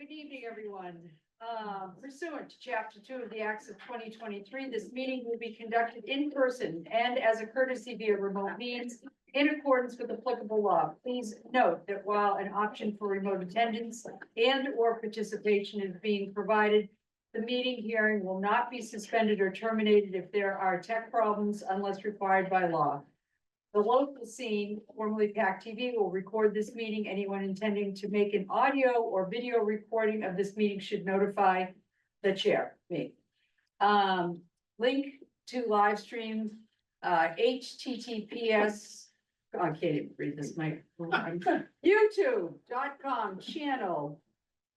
Good evening, everyone. Pursuant to Chapter 2 of the Acts of 2023, this meeting will be conducted in person and as a courtesy via remote means in accordance with applicable law. Please note that while an option for remote attendance and or participation is being provided, the meeting hearing will not be suspended or terminated if there are tech problems unless required by law. The local scene, formerly PAC TV, will record this meeting. Anyone intending to make an audio or video recording of this meeting should notify the chair, me. Link to live stream, HTTPS, I can't even read this, YouTube.com channel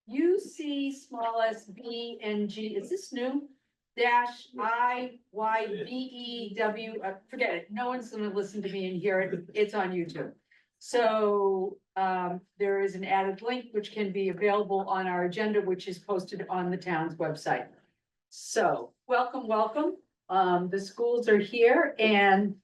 UC_SBNG, is this new? -IYBEW, forget it, no one's gonna listen to me and hear it, it's on YouTube. So there is an added link which can be available on our agenda, which is posted on the town's website. So welcome, welcome. The schools are here and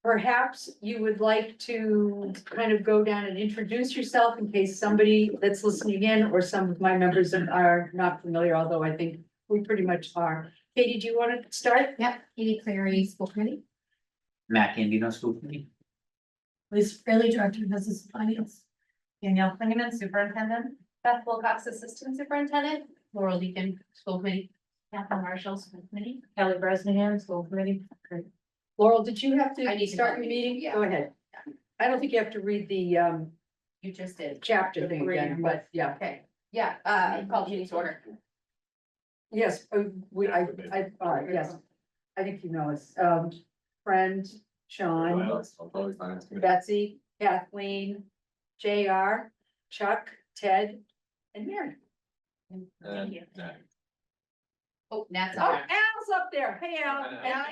perhaps you would like to kind of go down and introduce yourself in case somebody that's listening in or some of my members are not familiar, although I think we pretty much are. Katie, do you want to start? Yep, Katie Clary, School Committee. Matt Gambino, School Committee. Liz Fairley, Director of Business and Finance. Danielle Klingeman, Superintendent. Beth Wilcox, Assistant Superintendent. Laurel Deacon, School Committee. Catherine Marshall, School Committee. Kelly Bresnahan, School Committee. Laurel, did you have I to need to start go. your meeting? Yeah. Go ahead. I don't think you have to read the You just did. chapter thing again, but yeah. Okay, yeah, call meeting to order. Yes, yes, I think you know us. Friend, Sean, Betsy, Kathleen, JR, Chuck, Ted, and Mary. Thank you. Oh, Nat's Oh, on. Al's up there. Hey, Al. And Al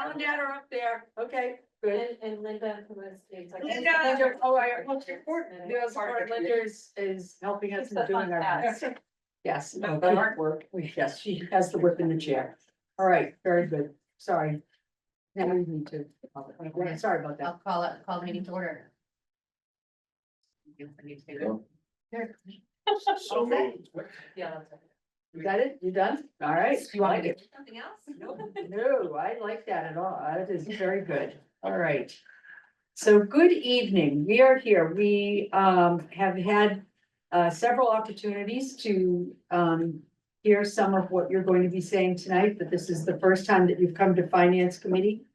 and Nat are up there. Okay, good. And Linda, who is the Linda, oh, most important, Linda is helping us in doing our. Yes, no, good work. Yes, she has the whip in the chair. All right, very good. Sorry. Now you need to. Sorry about that. I'll call the meeting to order. Okay. Yeah. You got it? You done? All right. You want me to do something else? No, I like that at all. That is very good. All right. So good evening. We are here. We have had several opportunities to hear some of what you're going to be saying tonight, but this is the first time that you've come to Finance Committee.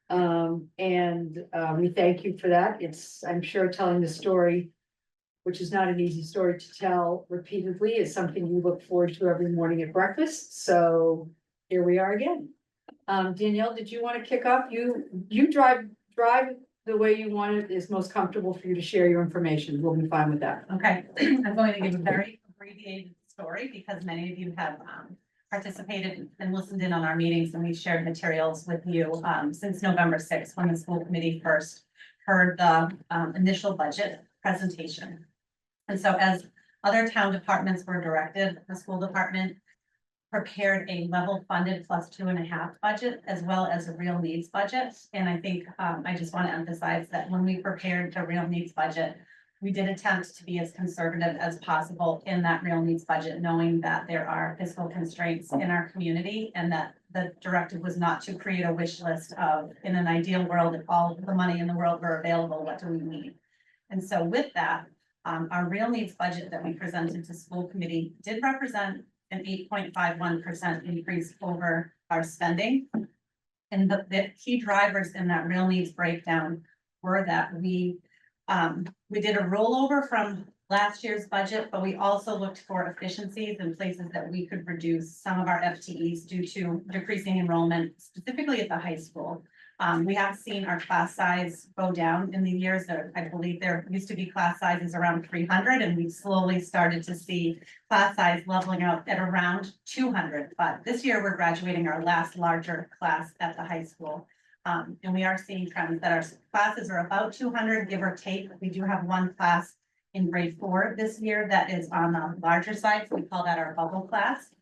We thank you for that. It's, I'm sure, telling the story, which is not an easy story to tell repeatedly, is something you look forward to every morning at breakfast. So here we are again. Danielle, did you want to kick off? You drive the way you want it is most comfortable for you to share your information. We'll be fine with that. Okay, I'm going to give a very abbreviated story because many of you have participated and listened in on our meetings, and we shared materials with you since November 6th, when the school committee first heard the initial budget presentation. And so as other town departments were directed, the school department prepared a level funded +2.5 budget, as well as a real needs budget. And I think I just want to emphasize that when we prepared the real needs budget, we did attempt to be as conservative as possible in that real needs budget, knowing that there are fiscal constraints in our community and that the directive was not to create a wish list of, in an ideal world, if all the money in the world were available, what do we need? And so with that, our real needs budget that we presented to school committee did represent an 8.51% increase over our spending. And the key drivers in that real needs breakdown were that we did a rollover from last year's budget, but we also looked for efficiencies in places that we could reduce some of our FTEs due to decreasing enrollment, specifically at the high school. We have seen our class size go down in the years that I believe there used to be class sizes around 300, and we've slowly started to see class size leveling out at around 200. But this year we're graduating our last larger class at the high school. And we are seeing trends that our classes are about 200, give or take. We do have one class in grade 4 this year that is on the larger side, so we call that our bubble class.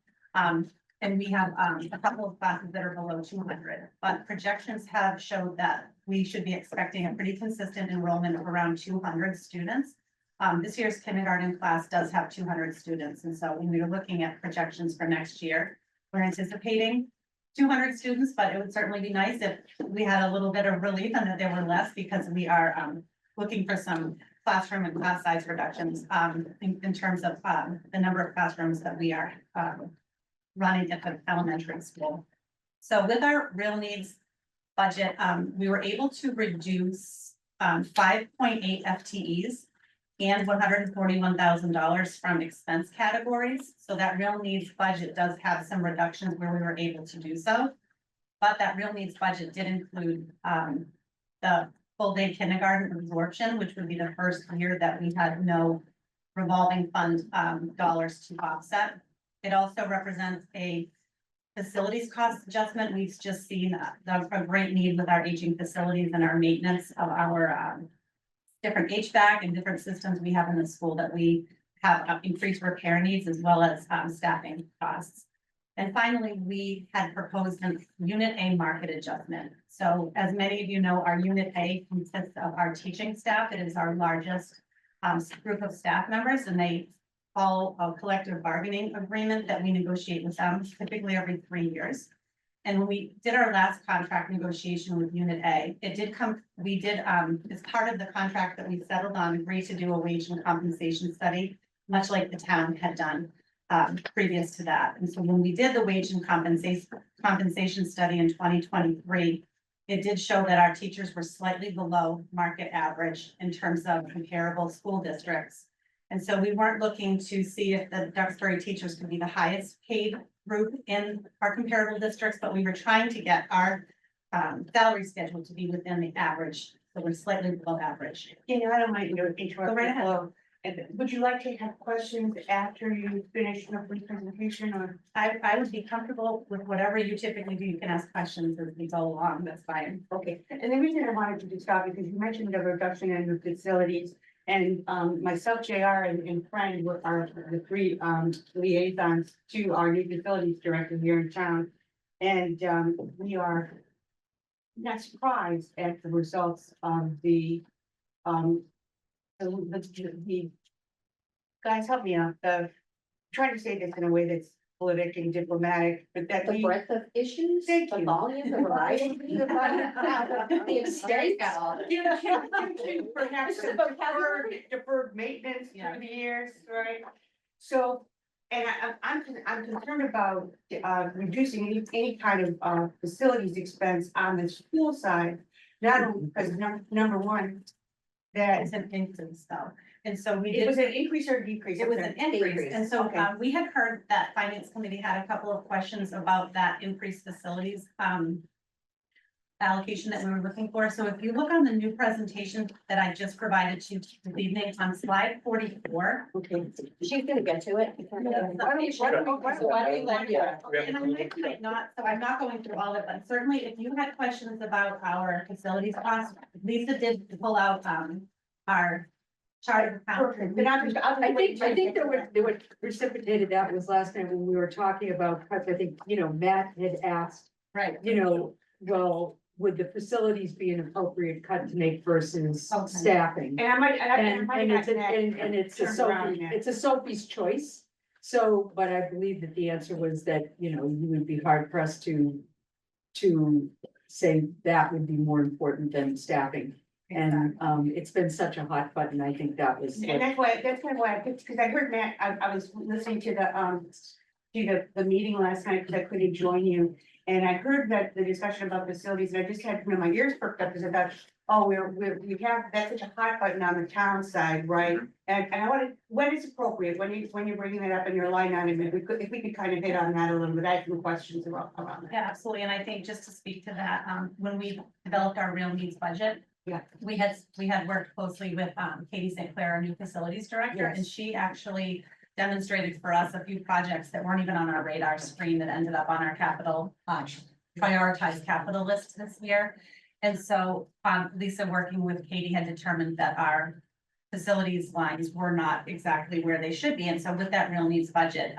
And we have a couple of classes that are below 200, but projections have showed that we should be expecting a pretty consistent enrollment of around 200 students This year's kindergarten class does have 200 students, and so when we were looking at projections for next year, we're anticipating 200 students, but it would certainly be nice if we had a little bit of relief and that there were less, because we are looking for some classroom and class size reductions in terms of the number of classrooms that we are running at the elementary school. So with our real needs budget, we were able to reduce 5.8 FTEs and $141,000 from expense categories. So that real needs budget does have some reductions where we were able to do so. But that real needs budget did include the full day kindergarten absorption, which would be the first year that we had no revolving fund dollars to offset. It also represents a facilities cost adjustment. We've just seen a great need with our aging facilities and our maintenance of our different HVAC and different systems we have in the school, that we have increased repair needs as well as staffing costs. And finally, we had proposed a Unit A market adjustment. So as many of you know, our Unit A consists of our teaching staff. It is our largest group of staff members, and they follow a collective bargaining agreement that we negotiate with them typically every 3 years. And when we did our last contract negotiation with Unit A, we did, as part of the contract that we settled on, agree to do a wage and compensation study, much like the town had done previous to that. And so when we did the wage and compensation study in 2023, it did show that our teachers were slightly below market average in terms of comparable school districts. And so we weren't looking to see if the Duxbury teachers could be the highest paid group in our comparable districts, but we were trying to get our salary schedule to be within the average. So we're slightly below average. You know, I don't mind you interrupt. Go right ahead. Well, would you like to have questions after you finish the presentation, or? I would be comfortable with whatever you typically do. You can ask questions as we go along. That's fine. Okay, and the reason I wanted to stop, because you mentioned the reduction in the facilities, and myself, JR, and Friend are the three liaisons to our new facilities director here in town. And we are not surprised at the results of the guys, help me out, trying to say this in a way that's politic and diplomatic, but that The we. breadth of issues, Thank the you. volume, the variety. The extent. Perhaps some deferred maintenance through the years, right? So, and I'm concerned about reducing any kind of facilities expense on the school side. Not only because number one, that It's an increase though. And so we it did. was an increase or decrease. It was an increase, and so Okay. we had heard that finance committee had a couple of questions about that increased facilities allocation that we were looking for. So if you look on the new presentation that I just provided to you this evening on slide 44. Okay. She's gonna get to it. Why don't we let you? And I might not, so I'm not going through all of it, but certainly if you had questions about our facilities costs, Lisa did pull out our chart of accounts. Perfect, then I'll just I think there what precipitated that was last night when we were talking about, cuts. I think, Matt had asked, Right. well, would the facilities be an appropriate cut to make versus Okay. staffing? And I might, And it's, a Turn around Sophie, that. it's a Sophie's choice. So, but I believe that the answer was that, you would be hard pressed to say that would be more important than staffing. And, it's been such a hot button. I think that was. And that's kind of why I picked, because I heard Matt, I was listening to the meeting last night, because I couldn't join you. And I heard that the discussion about facilities, and I just had, my ears perked up, because I thought, oh, we have, that's such a hot button on the town side, right? And I wanted, when it's appropriate, when you're bringing it up in your line item, if we could kind of hit on that a little bit, I have some questions about that. Yeah, absolutely. And I think just to speak to that, when we developed our real needs budget. Yeah. We had worked closely with Katie St. Clair, our new facilities director, and Yes. she actually demonstrated for us a few projects that weren't even on our radar screen that ended up on our capital, prioritized capital list this year. And so Lisa, working with Katie, had determined that our facilities lines were not exactly where they should be. And so with that real needs budget,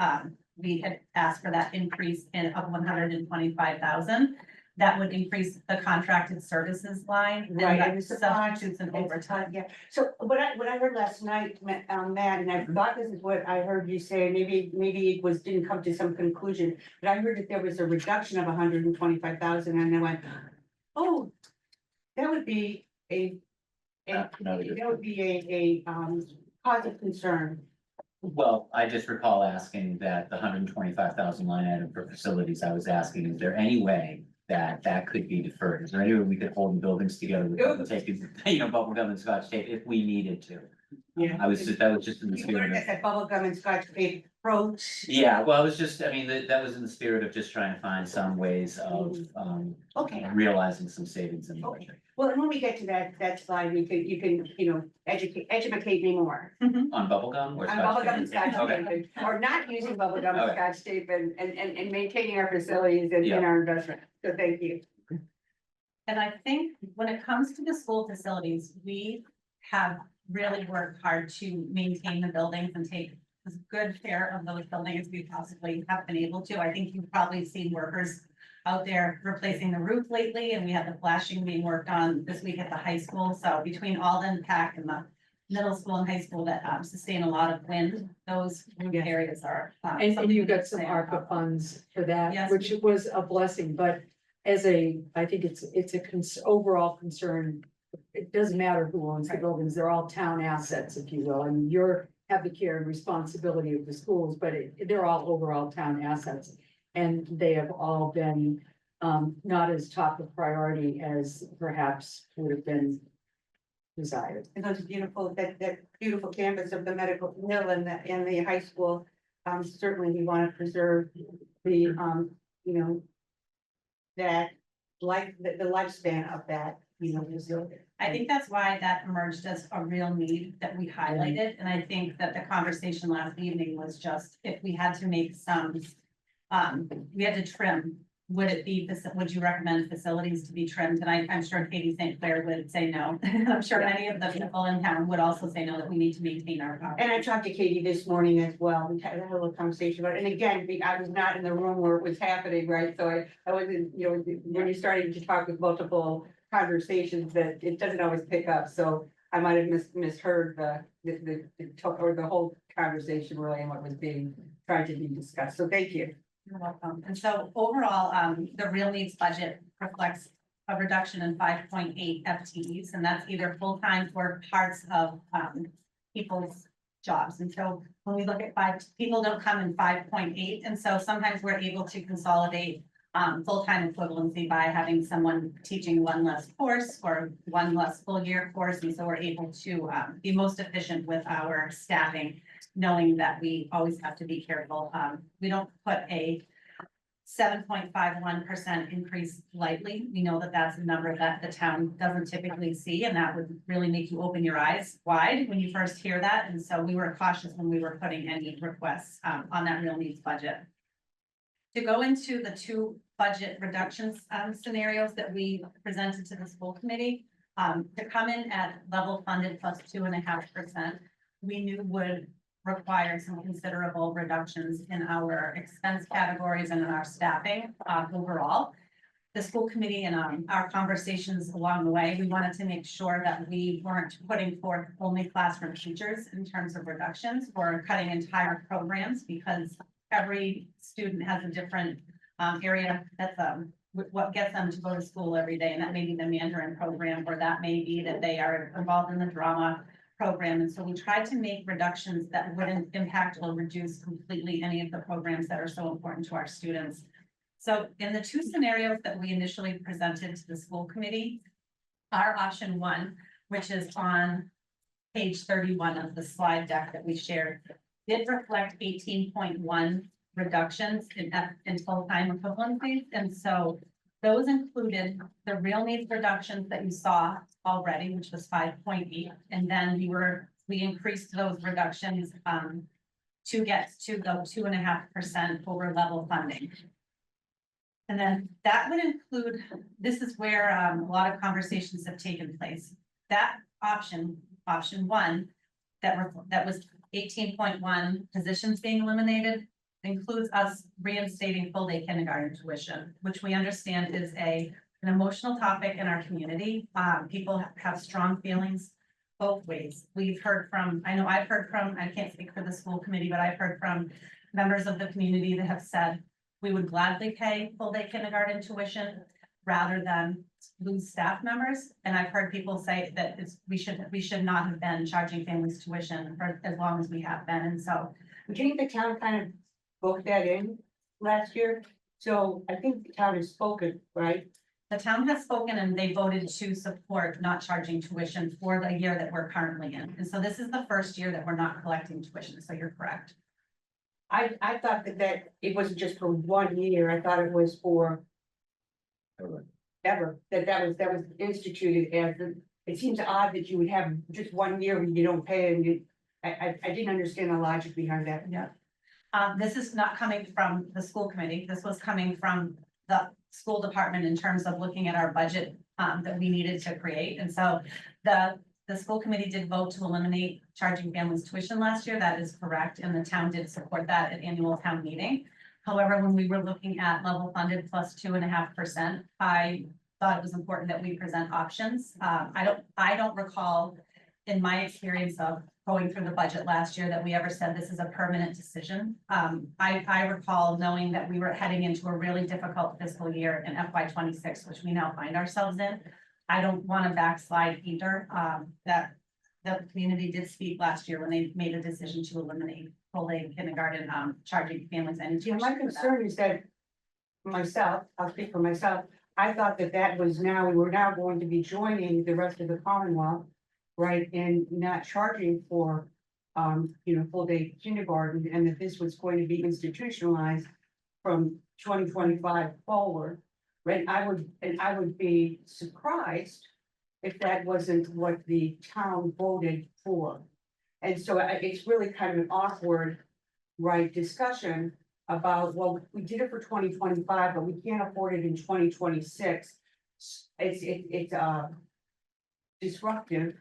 we had asked for that increase of $125,000. that would increase the contracted services line. Right, and And the the supplies substitutes and and overtime. Yeah, so what I heard last night, Matt, and I thought this is what I heard you say, maybe it was, didn't come to some conclusion. But I heard that there was a reduction of 125,000, and I went, oh, that would be that would be cause of concern. Well, I just recall asking that the 125,000 line item for facilities, I was asking, is there any way that that could be deferred? Is there any way we could hold the buildings together with bubble tape, bubble gum and scotch tape if we needed to? Yeah. That was just in the You spirit learned of. that bubble gum and scotch tape approach. Yeah, well, it was just, I mean, that was in the spirit of just trying to find some ways of, Okay. realizing some savings in the budget. Well, and when we get to that slide, you can, educate me more. On bubble gum or On scotch bubble gum and tape? scotch Okay. tape, or not using bubble gum and Okay. scotch tape and maintaining our facilities and Yeah. our investment. So thank you. And I think when it comes to the school facilities, we have really worked hard to maintain the buildings and take as good care of those buildings as we possibly have been able to. I think you've probably seen workers out there replacing the roof lately, and we have the flashing being worked on this week at the high school. So between Alden, Pack, and the middle school and high school that sustain a lot of wind, those roof Yeah. areas are. And something you to got some stay on ARPA top of. funds for that, Yes. which was a blessing, but I think it's a overall concern. It doesn't matter who owns the Right. buildings, they're all town assets, if you will, and have the care and responsibility of the schools, but they're all overall town assets. And they have all been, not as top of priority as perhaps would have been desired. And those beautiful, that beautiful campus of the medical mill and the high school. Certainly we want to preserve the, that the lifespan of that, facility. I think that's why that emerged as a real need that we highlighted, and I think that the conversation last evening was just if we had to make some. We had to trim, would you recommend facilities to be trimmed? And I'm sure Katie St. Clair would say no. I'm sure many of the people in town would also say no, that we need to maintain our power. And I talked to Katie this morning as well. We had a little conversation about it. And again, I was not in the room where it was happening, right? So I wasn't, when you're starting to talk with multiple conversations that it doesn't always pick up. So I might have misheard the whole conversation really and what was trying to be discussed. So thank you. You're welcome. And so overall, the real needs budget reflects a reduction in 5.8 FTEs, and that's either full-time or parts of people's jobs. And so when we look at people don't come in 5.8, and so sometimes we're able to consolidate full-time equivalency by having someone teaching one less course or one less full year course. And so we're able to be most efficient with our staffing, knowing that we always have to be careful. We don't put a 7.51% increase lightly. We know that that's a number that the town doesn't typically see, and that would really make you open your eyes wide when you first hear that. And so we were cautious when we were putting any requests on that real needs budget. To go into the two budget reductions scenarios that we presented to the school committee, to come in at level funded plus 2.5%, we knew would require some considerable reductions in our expense categories and in our staffing overall. The school committee and our conversations along the way, we wanted to make sure that we weren't putting forth only classroom teachers in terms of reductions or cutting entire programs, because every student has a different area that's what gets them to go to school every day. And that may be the Mandarin program, or that may be that they are involved in the drama program. And so we tried to make reductions that wouldn't impact or reduce completely any of the programs that are so important to our students. So in the two scenarios that we initially presented to the school committee, our option one, which is on page 31 of the slide deck that we shared, did reflect 18.1 reductions in full-time equivalencies. And so those included the real needs reductions that you saw already, which was 5.8. And then we increased those reductions to get to the 2.5% over level funding. And then that would include, this is where a lot of conversations have taken place. That option one, that was 18.1 positions being eliminated, includes us reinstating full day kindergarten tuition, which we understand is an emotional topic in our community. People have strong feelings both ways. We've heard from, I know I've heard from, I can't speak for the school committee, but I've heard from members of the community that have said, we would gladly pay full day kindergarten tuition rather than lose staff members. And I've heard people say that we should not have been charging families tuition for as long as we have been. And so Didn't the town kind of book that in last year? So I think the town has spoken, right? the town has spoken and they voted to support not charging tuition for the year that we're currently in. And so this is the first year that we're not collecting tuition. So you're correct. I thought that it wasn't just for 1 year. I thought it was for ever, that was instituted as it seems odd that you would have just 1 year when you don't pay and you, I didn't understand the logic behind that. Yeah. This is not coming from the school committee. This was coming from the school department in terms of looking at our budget that we needed to create. And so the school committee did vote to eliminate charging families tuition last year. That is correct. And the town did support that at annual town meeting. However, when we were looking at level funded plus 2.5%, I thought it was important that we present options. I don't recall in my experience of going through the budget last year that we ever said this is a permanent decision. I recall knowing that we were heading into a really difficult fiscal year in FY 26, which we now find ourselves in. I don't want to backslide either. That the community did speak last year when they made a decision to eliminate full day kindergarten charging families any Yeah, tuition. my for that. concern is that myself, I'll speak for myself, I thought that was now, we were now going to be joining the rest of the Commonwealth, right, and not charging for, full day kindergarten, and that this was going to be institutionalized from 2025 forward. Right, I would be surprised if that wasn't what the town voted for. And so it's really kind of an awkward, right, discussion about, well, we did it for 2025, but we can't afford it in 2026. It's disruptive,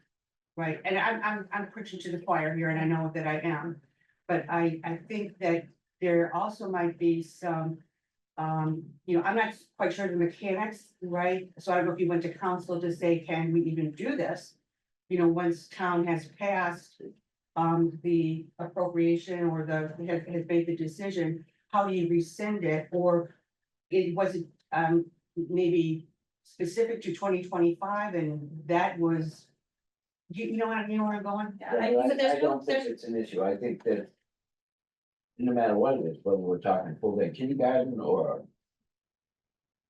right? And I'm preaching to the choir here, and I know that I am. But I think that there also might be some, I'm not quite sure the mechanics, right? So I don't know if you went to council to say, can we even do this? Once town has passed the appropriation or has made the decision, how do you rescind it? Or it was maybe specific to 2025 and that was, you know where I'm going? Yeah, I don't there's think it's an issue. I think that no matter what it is, whether we're talking full day kindergarten or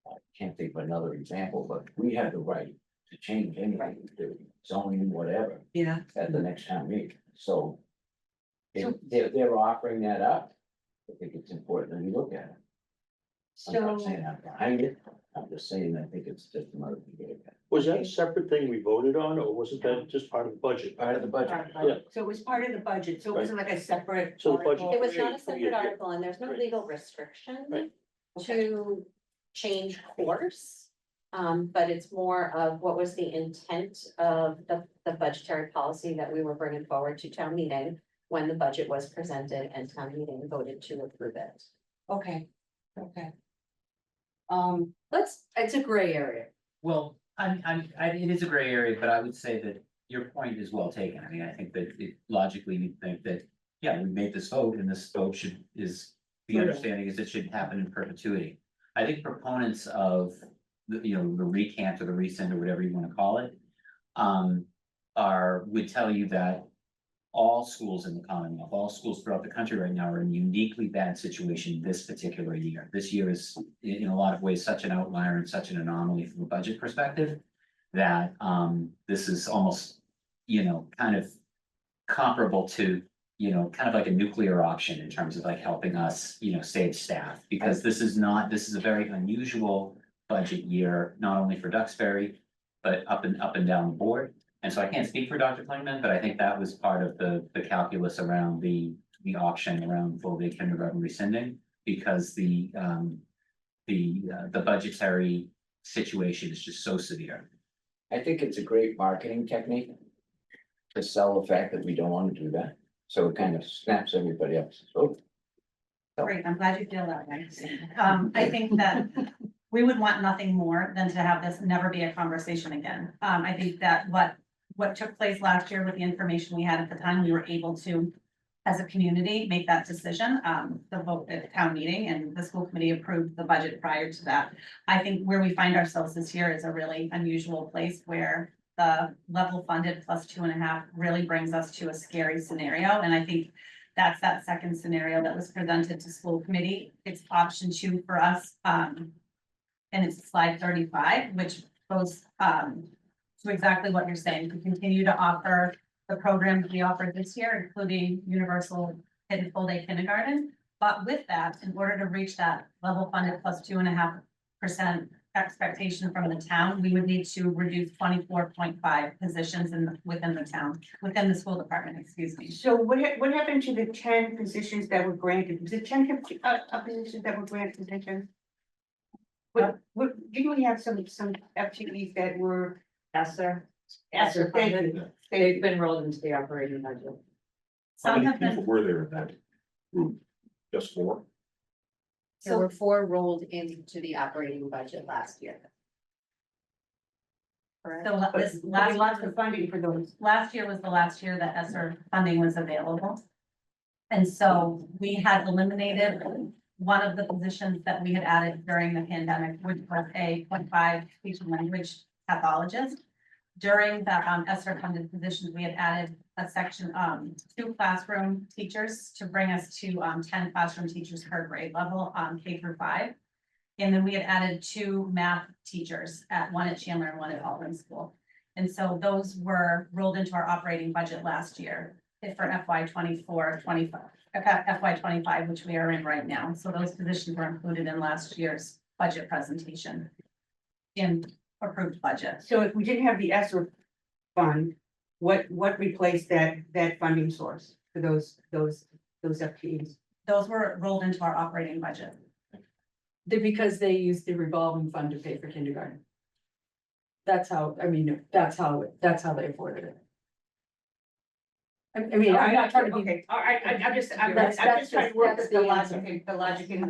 I can't think of another example, but we have the right to change anything, to zoning, whatever, Yeah. at the next town meeting. So if they're offering that up, I think it's important that we look at it. I'm not So, saying I'm behind it. I'm just saying I think it's just another thing. Was that a separate thing we voted on, or wasn't that just part of the budget? Part of the budget. so it was part of the budget, so it wasn't like a separate. So the budget- article. It was not a Yeah. separate article and there's no legal restriction Right. to change course. But it's more of what was the intent of the budgetary policy that we were bringing forward to town meeting when the budget was presented and town meeting voted to approve it. Okay. It's a gray area. Well, it is a gray area, but I would say that your point is well taken. I mean, I think that it logically, you think that, yeah, we made this vote and this vote the understanding is it should happen in perpetuity. I think proponents of the recant or the rescind or whatever you want to call it, would tell you that all schools in the Commonwealth, all schools throughout the country right now are in a uniquely bad situation this particular year. This year is in a lot of ways such an outlier and such an anomaly from a budget perspective that this is almost, kind of comparable to, kind of like a nuclear option in terms of like helping us, save staff. Because this is a very unusual budget year, not only for Duxbury, but up and down the board. And so I can't speak for Dr. Klingman, but I think that was part of the calculus around the option around full day kindergarten rescinding, because the budgetary situation is just so severe. I think it's a great marketing technique to sell the fact that we don't want to do that. So it kind of snaps everybody up. Oh, Great, I'm glad you feel that way. I think that we would want nothing more than to have this never be a conversation again. I think that what took place last year with the information we had at the time, we were able to, as a community, make that decision, the vote at the town meeting, and the school committee approved the budget prior to that. I think where we find ourselves this year is a really unusual place where the level funded plus 2.5 really brings us to a scary scenario, and I think that's that second scenario that was presented to school committee. It's option 2 for us, and it's slide 35, which goes to exactly what you're saying, to continue to offer the programs we offered this year, including universal and full day kindergarten. But with that, in order to reach that level funded plus 2.5% expectation from the town, we would need to reduce 24.5 positions within the town, within the school department, excuse me. So what happened to the 10 positions that were granted? Was it 10 positions that were granted positions? Didn't we have some FTEs that were? Yes, sir. Yes, sir, thank you. They've been rolled into the operating budget. How Some many have people been, were there in that group? Just 4? There were 4 rolled into the operating budget last year. Correct? so But this we last. lost the funding for those. Last year was the last year that ESSER funding was available. And so we had eliminated one of the positions that we had added during the pandemic, which was a 0.5 speech and language pathologist. During the ESSER funded positions, we had added a section, 2 classroom teachers to bring us to 10 classroom teachers per grade level, K through 5. And then we had added 2 math teachers, one at Chandler and one at Alden School. And so those were rolled into our operating budget last year for FY 24-25, FY 25, which we are in right now. So those positions were included in last year's budget presentation in approved budget. So if we didn't have the ESSER fund, what replaced that funding source for those FTEs? Those were rolled into our operating budget. Because they used the revolving fund to pay for kindergarten. That's how, I mean, that's how they afforded it. I mean, I'm not trying to be, Okay, all right, I'm just trying That's to work just the the answer. logic and,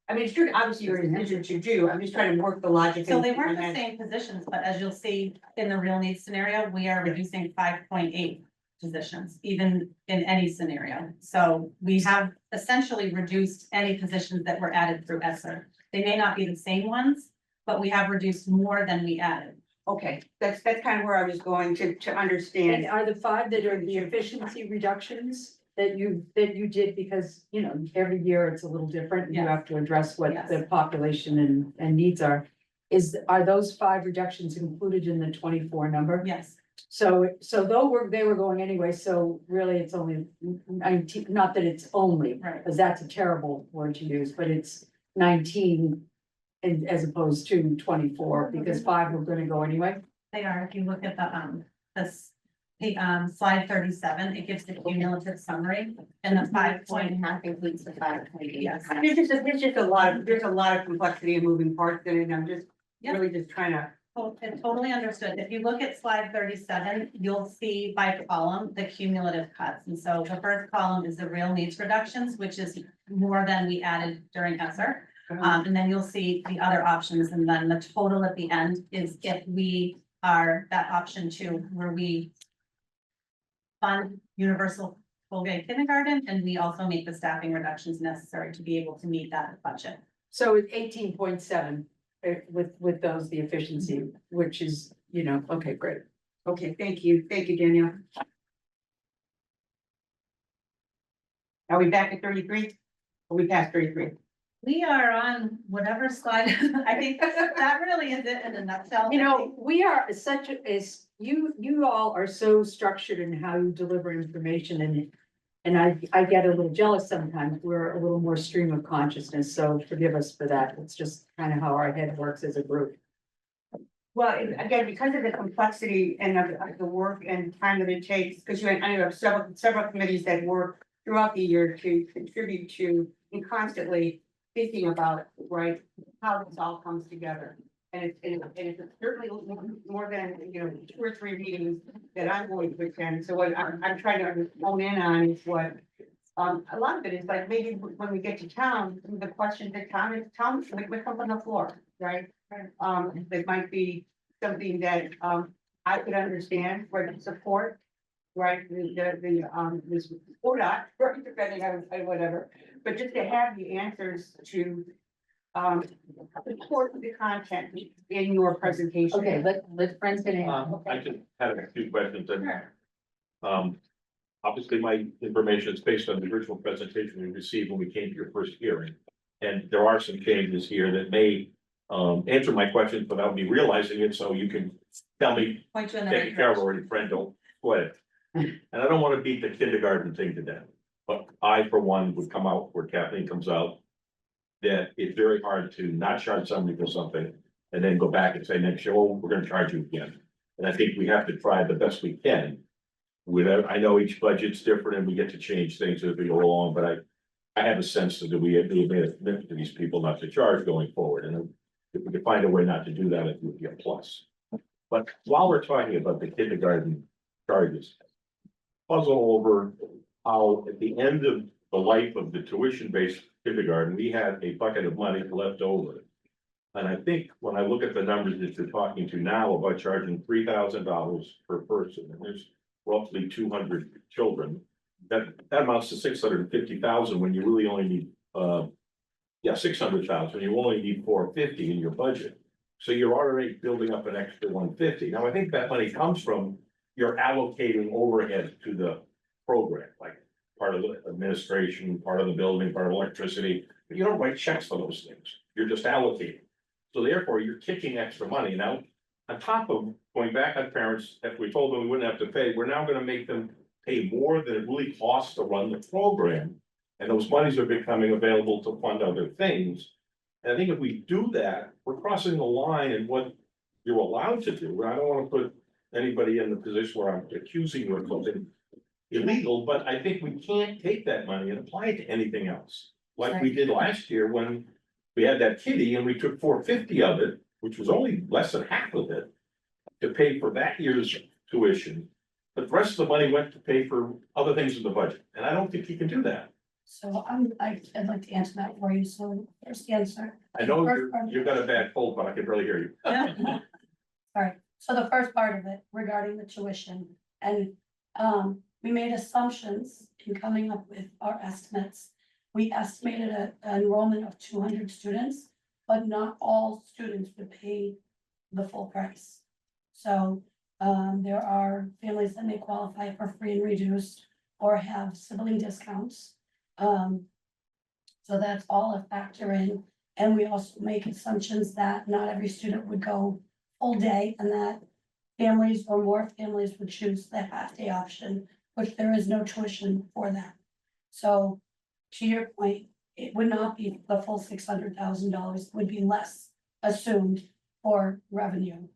I mean, it's good, obviously, your decision to do, I'm just trying to work the logic. So they and- weren't the and- same positions, but as you'll see in the real needs scenario, we are reducing 5.8 positions, even in any scenario. So we have essentially reduced any positions that were added through ESSER. They may not be the same ones, but we have reduced more than we added. Okay, that's kind of where I was going to and understand. are the 5 that are the efficiency reductions that you did because, you know, every year it's a little different. and You Yes. have to address what Yes. the population and needs are. Are those 5 reductions included in the 24 number? Yes, So they were going anyway, so really it's only 19, not that it's only, right. because that's a terrible word to use, but it's 19. And as opposed to 24, because 5 were gonna go anyway. They are, if you look at slide 37, it gives the cumulative summary and the 5.5 includes the 5.8. Yes. There's just a lot of complexity and moving parts in it, and I'm just Yep. really just trying to. Totally understood. If you look at slide 37, you'll see by column the cumulative cuts. And so the first column is the real needs reductions, which is more than we added during ESSER. And then you'll see the other options, and then the total at the end is if we are that option 2, where we fund universal full day kindergarten, and we also make the staffing reductions necessary to be able to meet that budget. So it's 18.7 with those, the efficiency, which is, you know, okay, great. Okay, thank you, Danielle. Are we back at 33? Are we past 33? We are on whatever slide, I think that really is it in a nutshell. You know, we are you all are so structured in how you deliver information and I get a little jealous sometimes. We're a little more stream of consciousness, so forgive us for that. It's just kind of how our head works as a group. Well, again, because of the complexity and of the work and time that it takes, because I know you have several committees that work throughout the year to contribute to and constantly thinking about, right, how this all comes together. And it's certainly more than, 2 or 3 meetings that I'm going to attend. So what I'm trying to hone in on is what a lot of it is like maybe when we get to town, some of the questions that town, like we come on the floor, right? It might be something that, I could understand for the support, right, this, or not, right, depending on whatever. But just to have the answers to, support the content in your presentation. Okay, let Brent's gonna. I just had a few questions and, obviously my information is based on the original presentation we received when we came to your first hearing. And there are some changes here that may, answer my questions without me realizing it, so you can tell me, Point you in the take right care of direction. already, friend, don't sweat it. And I don't wanna beat the kindergarten thing to death, but I, for one, would come out where Kathleen comes out. That it's very hard to not charge somebody for something and then go back and say next year, oh, we're gonna charge you again. And I think we have to try the best we can. I know each budget's different and we get to change things as we go along, but I have a sense that we have made a commitment to these people not to charge going forward, and if we could find a way not to do that, it would be a plus. But while we're talking about the kindergarten charges, puzzle over how at the end of the life of the tuition-based kindergarten, we had a bucket of money left over. And I think when I look at the numbers that you're talking to now about charging $3,000 per person, and there's roughly 200 children, that amounts to 650,000 when you really only need, 600,000, you only need 450 in your budget. So you're already building up an extra 150. Now, I think that money comes from, you're allocating overhead to the program, like part of the administration, part of the building, part of electricity, but you don't write checks for those things. You're just allocating. So therefore, you're kicking extra money. Now, on top of going back on parents, if we told them we wouldn't have to pay, we're now gonna make them pay more than it really costs to run the program. And those monies are becoming available to fund other things. And I think if we do that, we're crossing the line in what you're allowed to do. I don't wanna put anybody in the position where I'm accusing you of something illegal, but I think we can't take that money and apply it to anything else. Like we did last year when we had that kitty and we took 450 of it, which was only less than half of it, to pay for that year's tuition. But the rest of the money went to pay for other things in the budget, and I don't think you can do that. So I'd like to answer that for you. So first answer. I know you've got a bad cold, but I can barely hear you. All right, so the first part of it regarding the tuition, and we made assumptions in coming up with our estimates. We estimated an enrollment of 200 students, but not all students would pay the full price. So there are families that may qualify for free and reduced or have sibling discounts. So that's all a factor in. And we also make assumptions that not every student would go full day, and that families or more families would choose the half day option, which there is no tuition for that. So to your point, it would not be the full $600,000, would be less assumed for revenue.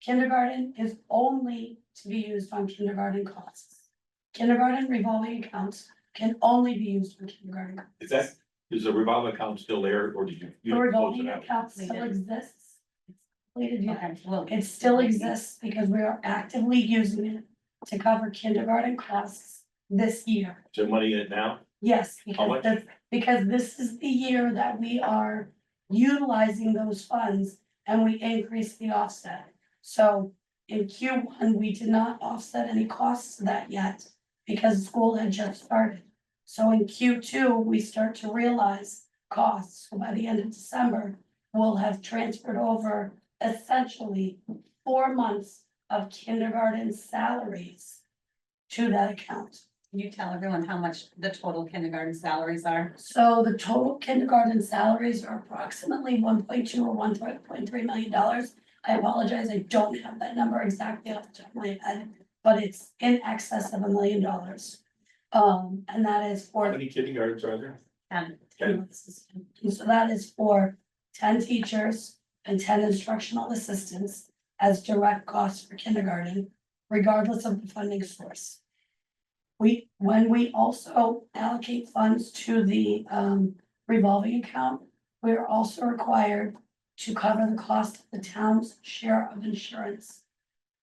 Kindergarten is only to be used on kindergarten costs. Kindergarten revolving accounts can only be used for kindergarten. Costs. Is the revolving account still there, or did you? The close revolving it out? account still exists. It's completed yet. Okay, well, It still exists because we are actively using it to cover kindergarten costs this year. Is there money in it now? Yes, How much? because this is the year that we are utilizing those funds and we increase the offset. So in Q1, we did not offset any costs to that yet because school had just started. So in Q2, we start to realize costs. So by the end of December, we'll have transferred over essentially 4 months of kindergarten salaries to that account. can you tell everyone how much the total kindergarten salaries are? So the total kindergarten salaries are approximately 1.2 or $1.3 million. I apologize, I don't have that number exactly off the top of my head, but it's in excess of $1 million. And that is How for, many kindergartens are there? And Okay. and so that is for 10 teachers and 10 instructional assistants as direct costs for kindergarten, regardless of the funding source. When we also allocate funds to the revolving account, we are also required to cover the cost of the town's share of insurance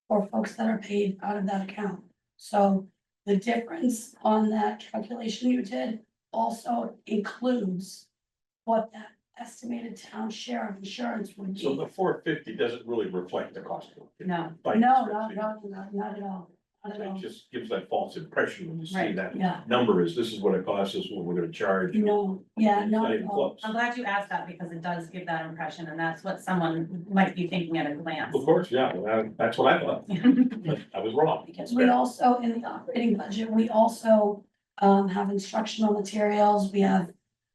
for folks that are paid out of that account. So The difference on that calculation you did also includes what that estimated town share of insurance would So be. the 450 doesn't really reflect the cost. of it. No. By No, description. not at all, not at It all. just gives that false impression when you see Right. that Yeah, number is, this is what it costs us, what we're gonna charge. no, yeah, It's not not at even all. close. I'm glad you asked that because it does give that impression and that's what someone might be thinking at a glance. Of course, yeah, that's what I thought. I was wrong. Because we also, in the operating budget, we also have instructional materials, we have,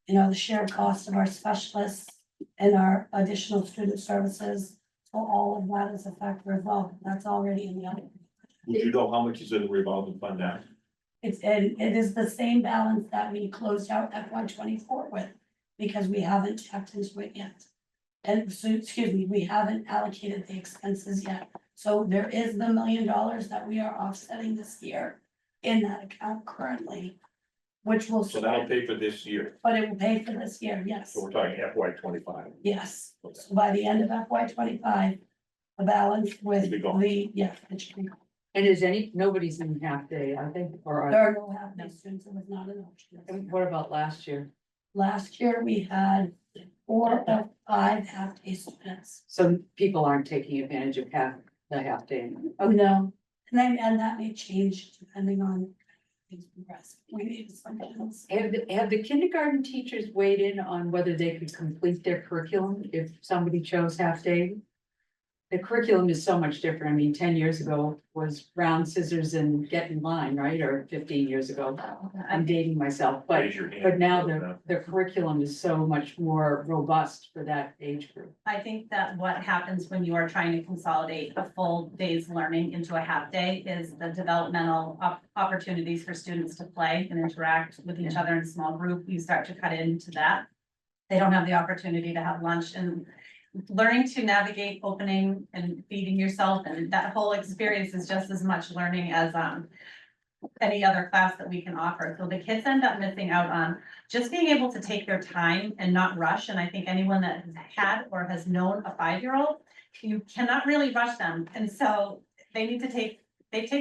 you know, the shared cost of our specialists and our additional student services. So all of that is a factor as well, that's already in the operating. Would you know how much is in the revolving fund now? And it is the same balance that we closed out FY 24 with, because we haven't tapped into it yet. And so, excuse me, we haven't allocated the expenses yet. So there is the $1 million that we are offsetting this year in that account currently, which will. So that'll pay for this year, But it will pay for this year, yes, so we're talking FY 25. yes. So by the end of FY 25, the balance with Will be gone. it should be gone. And is nobody's in half day, I think, or, There are no half-day students, it was not an option. and what about last year? Last year, we had 4 or 5 half-day students. So people aren't taking advantage of the half day. Oh, no, and that may change depending on things progress. We need assumptions. Have the kindergarten teachers weighed in on whether they could complete their curriculum if somebody chose half day? The curriculum is so much different. I mean, 10 years ago was round scissors and get in line, right? Or 15 years ago. I'm dating myself, but Raise your hand. but now the curriculum is so much more robust for that age group. I think that what happens when you are trying to consolidate a full day's learning into a half day is the developmental opportunities for students to play and interact with each other in small group. You start to cut into that. They don't have the opportunity to have lunch and learning to navigate opening and feeding yourself, and that whole experience is just as much learning as any other class that we can offer. So the kids end up missing out on just being able to take their time and not rush. And I think anyone that has had or has known a 5-year-old, you cannot really rush them. And so they take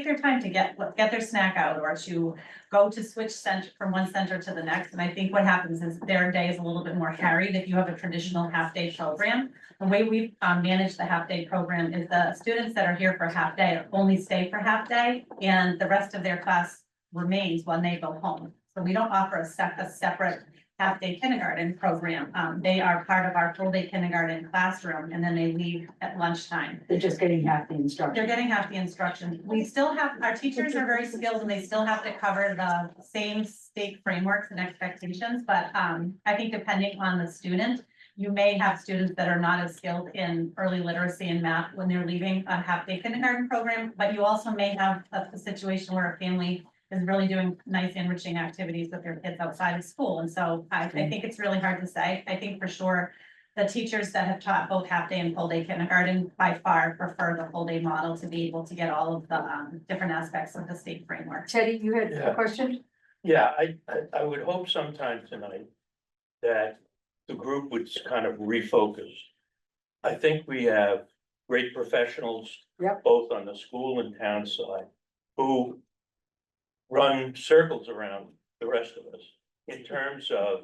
their time to get their snack out or to go to switch center from one center to the next. And I think what happens is their day is a little bit more harried if you have a traditional half-day program. The way we manage the half-day program is the students that are here for half day only stay for half day and the rest of their class remains when they go home. So we don't offer a separate half-day kindergarten program. They are part of our full-day kindergarten classroom and then they leave at lunchtime. They're just getting half the instruction. They're getting half the instruction. We still have, our teachers are very skilled and they still have to cover the same state frameworks and expectations, but I think depending on the student, you may have students that are not as skilled in early literacy and math when they're leaving a half-day kindergarten program, but you also may have a situation where a family is really doing nice enriching activities with their kids outside of school. And so I think it's really hard to say. I think for sure the teachers that have taught both half-day and full-day kindergarten by far prefer the full-day model to be able to get all of the different aspects of the state framework. Teddy, you had a Yeah. question? Yeah, I would hope sometime tonight that the group would kind of refocus. I think we have great professionals. Yep. Both on the school and town side, who run circles around the rest of us in terms of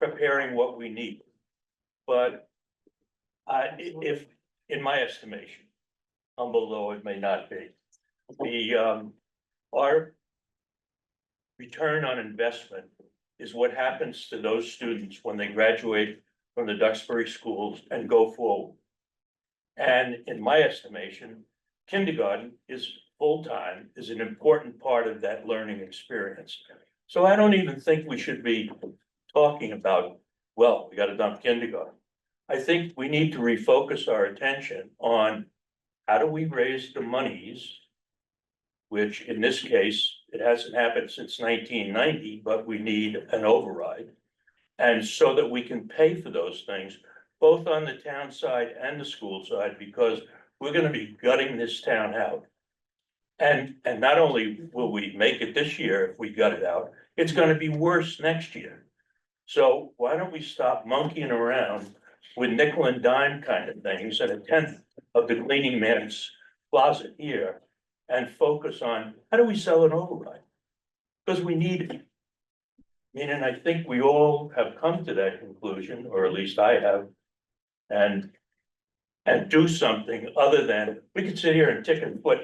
preparing what we need. But if, in my estimation, humble though it may not be, our return on investment is what happens to those students when they graduate from the Duxbury schools and go forward. And in my estimation, kindergarten is full-time, is an important part of that learning experience. So I don't even think we should be talking about, well, we gotta dump kindergarten. I think we need to refocus our attention on how do we raise the monies, which in this case, it hasn't happened since 1990, but we need an override. And so that we can pay for those things, both on the town side and the school side, because we're gonna be gutting this town out. And not only will we make it this year if we gut it out, it's gonna be worse next year. So why don't we stop monkeying around with nickel and dime kind of things at a tenth of the cleaning man's closet here and focus on, how do we sell an override? Because we need it. I mean, and I think we all have come to that conclusion, or at least I have. And do something other than, we could sit here and tick and put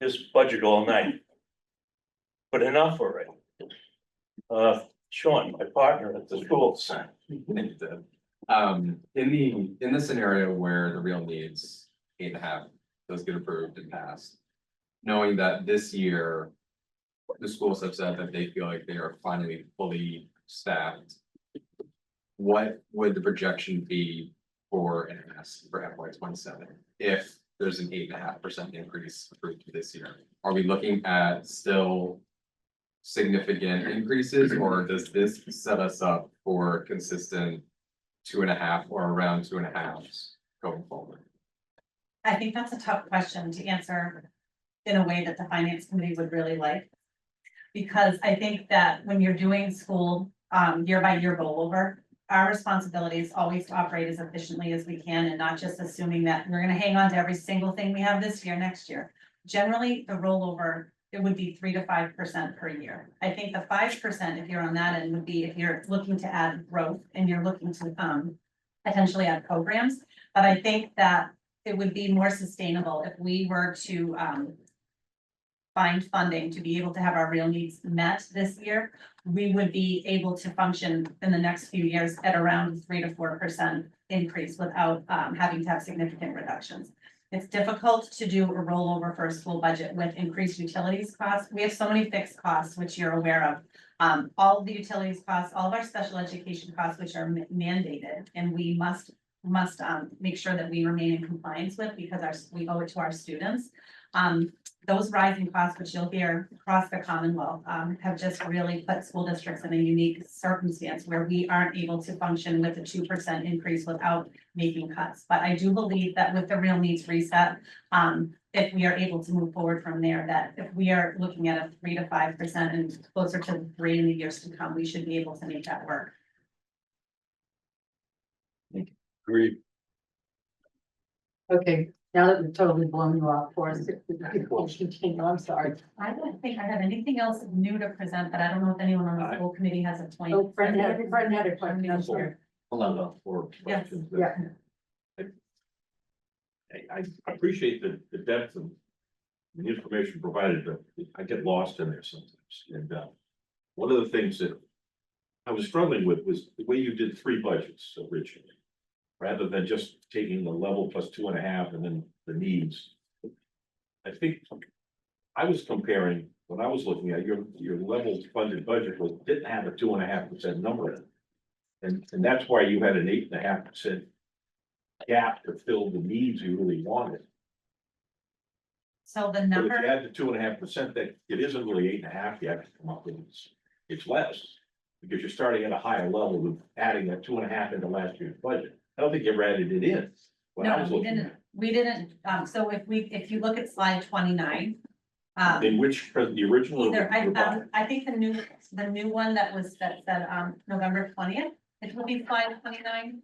this budget all night. But enough already. Sean, my partner at the schools. In the scenario where the real needs 8.5 does get approved and passed. Knowing that this year, the schools have said that they feel like they are finally fully staffed. What would the projection be for an ask for FY 27 if there's an 8.5% increase approved this year? Are we looking at still significant increases, or does this set us up for consistent 2.5 or around 2.5 going forward? I think that's a tough question to answer in a way that the finance committee would really like. Because I think that when you're doing school year by year rollover, our responsibility is always to operate as efficiently as we can and not just assuming that we're gonna hang on to every single thing we have this year, next year. Generally, the rollover, it would be 3 to 5% per year. I think the 5%, if you're on that end, would be if you're looking to add growth and you're looking to potentially add programs. But I think that it would be more sustainable if we were to find funding to be able to have our real needs met this year. We would be able to function in the next few years at around 3 to 4% increase without having to have significant reductions. It's difficult to do a rollover for a school budget with increased utilities costs. We have so many fixed costs, which you're aware of. All of the utilities costs, all of our special education costs, which are mandated, and we must make sure that we remain in compliance with because we owe it to our students. Those rising costs, which you'll hear across the Commonwealth, have just really put school districts in a unique circumstance where we aren't able to function with a 2% increase without making cuts. But I do believe that with the real needs reset, if we are able to move forward from there, that if we are looking at a 3 to 5% and closer to the 3 in the years to come, we should be able to make that work. Agreed. Okay, now that we've totally blown you off for us, continue, I'm sorry. I don't think I have anything else new to present, but I don't know if anyone on the school committee has a point. Oh, Fred had a question, I'm sorry. Columbo. Or Yes. questions. Yeah. I appreciate the depth of the information provided, but I get lost in there sometimes. And one of the things that I was struggling with was the way you did 3 budgets originally. Rather than just taking the level plus 2.5 and then the needs. I think I was comparing, when I was looking at your level funded budget didn't have a 2.5% number in it. And that's why you had an 8.5% gap to fill the needs you really wanted. So the But if number. you add the 2.5%, that it isn't really 8.5, you have to come up with, it's less. Because you're starting at a higher level with adding that 2.5 into last year's budget. I don't think you ever added it in. When I No, was we looking didn't, at we didn't, so if you look at slide 29. it. In which, the original. or Either, revised? I think the new one that said, November 20th, it will be slide 29.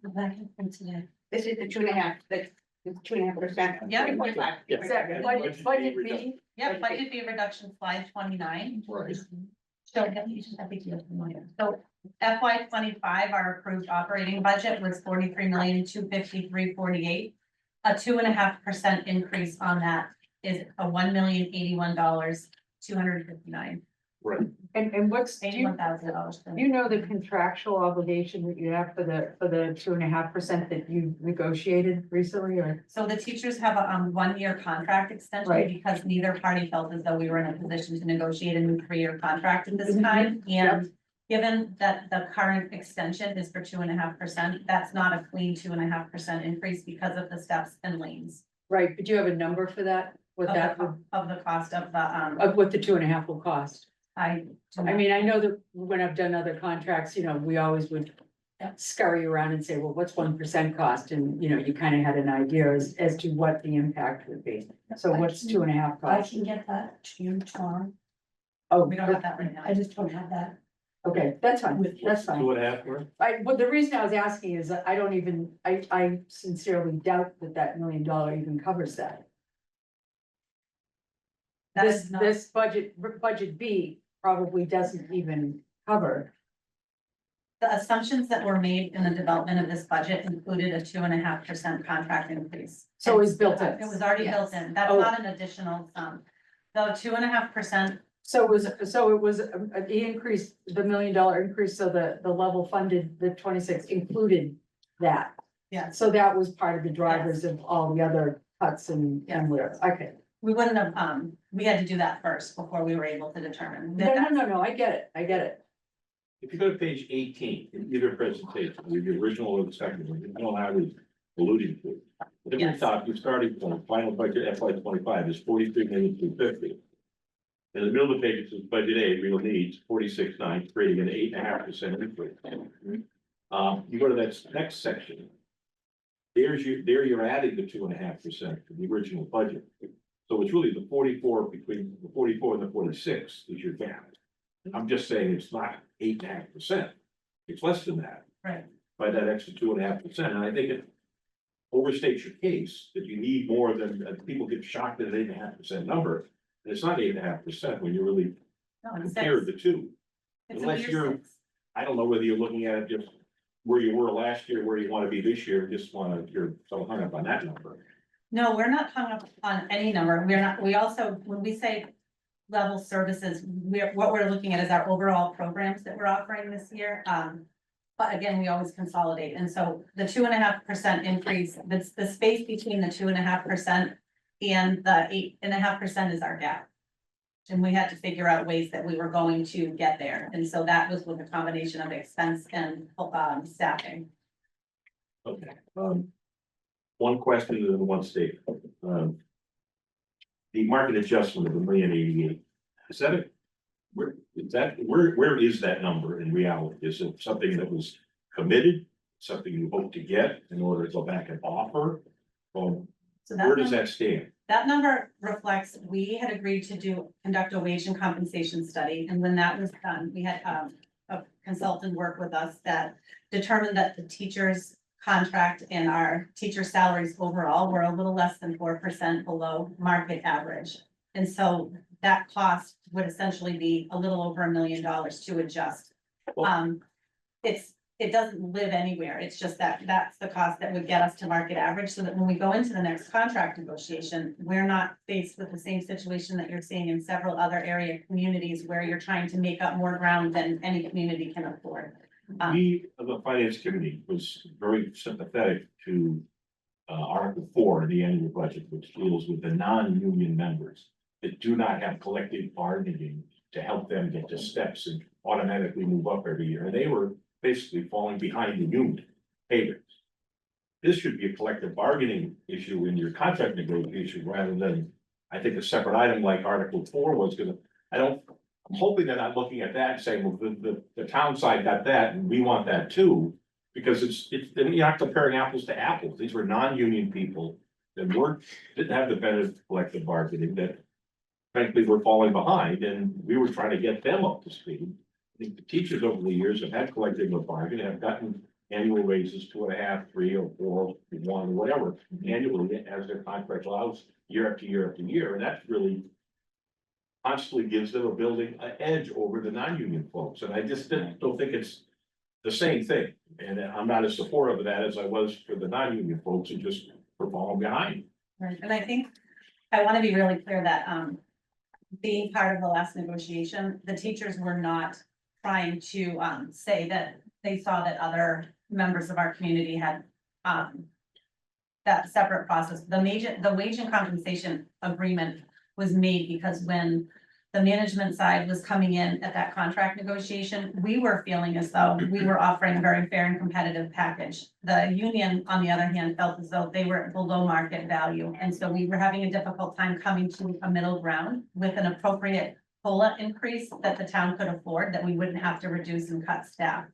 This is the 2.5, that's the 2.5%. Yeah. 3.5. Exactly, budget meeting, Yeah, budget fee reduction, slide 29. Right. So, I think you're familiar. So FY 25, our approved operating budget was 43,253,48. A 2.5% increase on that is a $1,081,259. Right. and what's, do you $81,000. you know the contractual obligation that you have for the 2.5% that you negotiated recently, or? So the teachers have a 1-year contract extension Right. because neither party felt as though we were in a position to negotiate a new 3-year contract at this time. Yep. And given that the current extension is for 2.5%, that's not a clean 2.5% increase because of the steps and lanes. Right, but do you have a number for that, what Of that, the, of the cost of the, of what the 2.5 will cost? I I mean, I know that when I've done other contracts, we always would scurry around and say, well, what's 1% cost? And, you kind of had an idea as to what the impact would be. So what's 2.5 I cost? can get that to you tomorrow. Oh, we don't have that right now. I just don't have that. okay, that's fine, that's fine. 2.5, Mark? But the reason I was asking is that I sincerely doubt that $1 million even covers that. That this, is not- this budget B probably doesn't even cover. The assumptions that were made in the development of this budget included a 2.5% contract increase. So it's built in. It was already built in. That's Oh. not an additional sum. The 2.5%, So it was the increase, the $1 million increase, so the level funded, the 26 included that. yes, So that was part of the drivers of all the other cuts and whatever, okay. we wouldn't have, we had to do that first before we were able to determine. No, I get it. If you go to page 18, in either presentation, the original or the second one, you know, I was alluding to. At the very Yes. top, your starting point, final budget FY 25 is 43,250,000. In the middle of the page, it says budget A, real needs, 46,9, creating an 8.5% increase. You go to that next section. There you're adding the 2.5% to the original budget. So it's really the 44 between the 44 and the 46 is your gap. I'm just saying it's not 8.5%. It's less than that. Right. By that extra 2.5%, and I think it overstates your case that you need more than, people get shocked at an 8.5% number. And it's not 8.5% when you really No, it's compare six. the two. It's a unless year you're- six. I don't know whether you're looking at it just where you were last year, where you want to be this year, you're so hung up on that number. No, we're not hung up on any number. We're not, we also, when we say level services, what we're looking at is our overall programs that we're offering this year. But again, we always consolidate. And so the 2.5% increase, the space between the 2.5% and the 8.5% is our gap. And we had to figure out ways that we were going to get there. And so that was with a combination of expense and staffing. Okay, one question and then one statement. The market adjustment of $1,088,000, is that it? Where is that number in reality? Is it something that was committed, something you hope to get in order to go back and offer? Well, So where does number- that stand? That number reflects, we had agreed to conduct a wage and compensation study, and when that was done, we had a consultant work with us that determined that the teacher's contract and our teacher salaries overall were a little less than 4% below market average. And so that cost would essentially be a little over $1 million to adjust. Well- It doesn't live anywhere. It's just that's the cost that would get us to market average, so that when we go into the next contract negotiation, we're not faced with the same situation that you're seeing in several other area communities where you're trying to make up more ground than any community can afford. We, the finance committee, was very sympathetic to Article 4 of the annual budget, which deals with the non-union members that do not have collective bargaining to help them get to steps and automatically move up every year. And they were basically falling behind the union payments. This should be a collective bargaining issue in your contract negotiation rather than, I think, a separate item like Article 4 was, because I'm hoping they're not looking at that and saying, well, the town side got that and we want that too. Because you're not comparing apples to apples. These were non-union people that didn't have the benefit of collective bargaining, that frankly were falling behind, and we were trying to get them up to speed. I think the teachers over the years have had collective bargaining, have gotten annual raises, 2.5, 3, or 4, 1, whatever, annually as their contract allows, year after year after year, and that really constantly gives them a building edge over the non-union folks, and I just don't think it's the same thing. And I'm not as supportive of that as I was for the non-union folks who just were falling behind. Right, and I think, I want to be really clear that, being part of the last negotiation, the teachers were not trying to, say that they saw that other members of our community had, that separate process. The wage and compensation agreement was made because when the management side was coming in at that contract negotiation, we were feeling as though we were offering a very fair and competitive package. The union, on the other hand, felt as though they were below market value. And so we were having a difficult time coming to a middle ground with an appropriate COLA increase that the town could afford, that we wouldn't have to reduce and cut staff.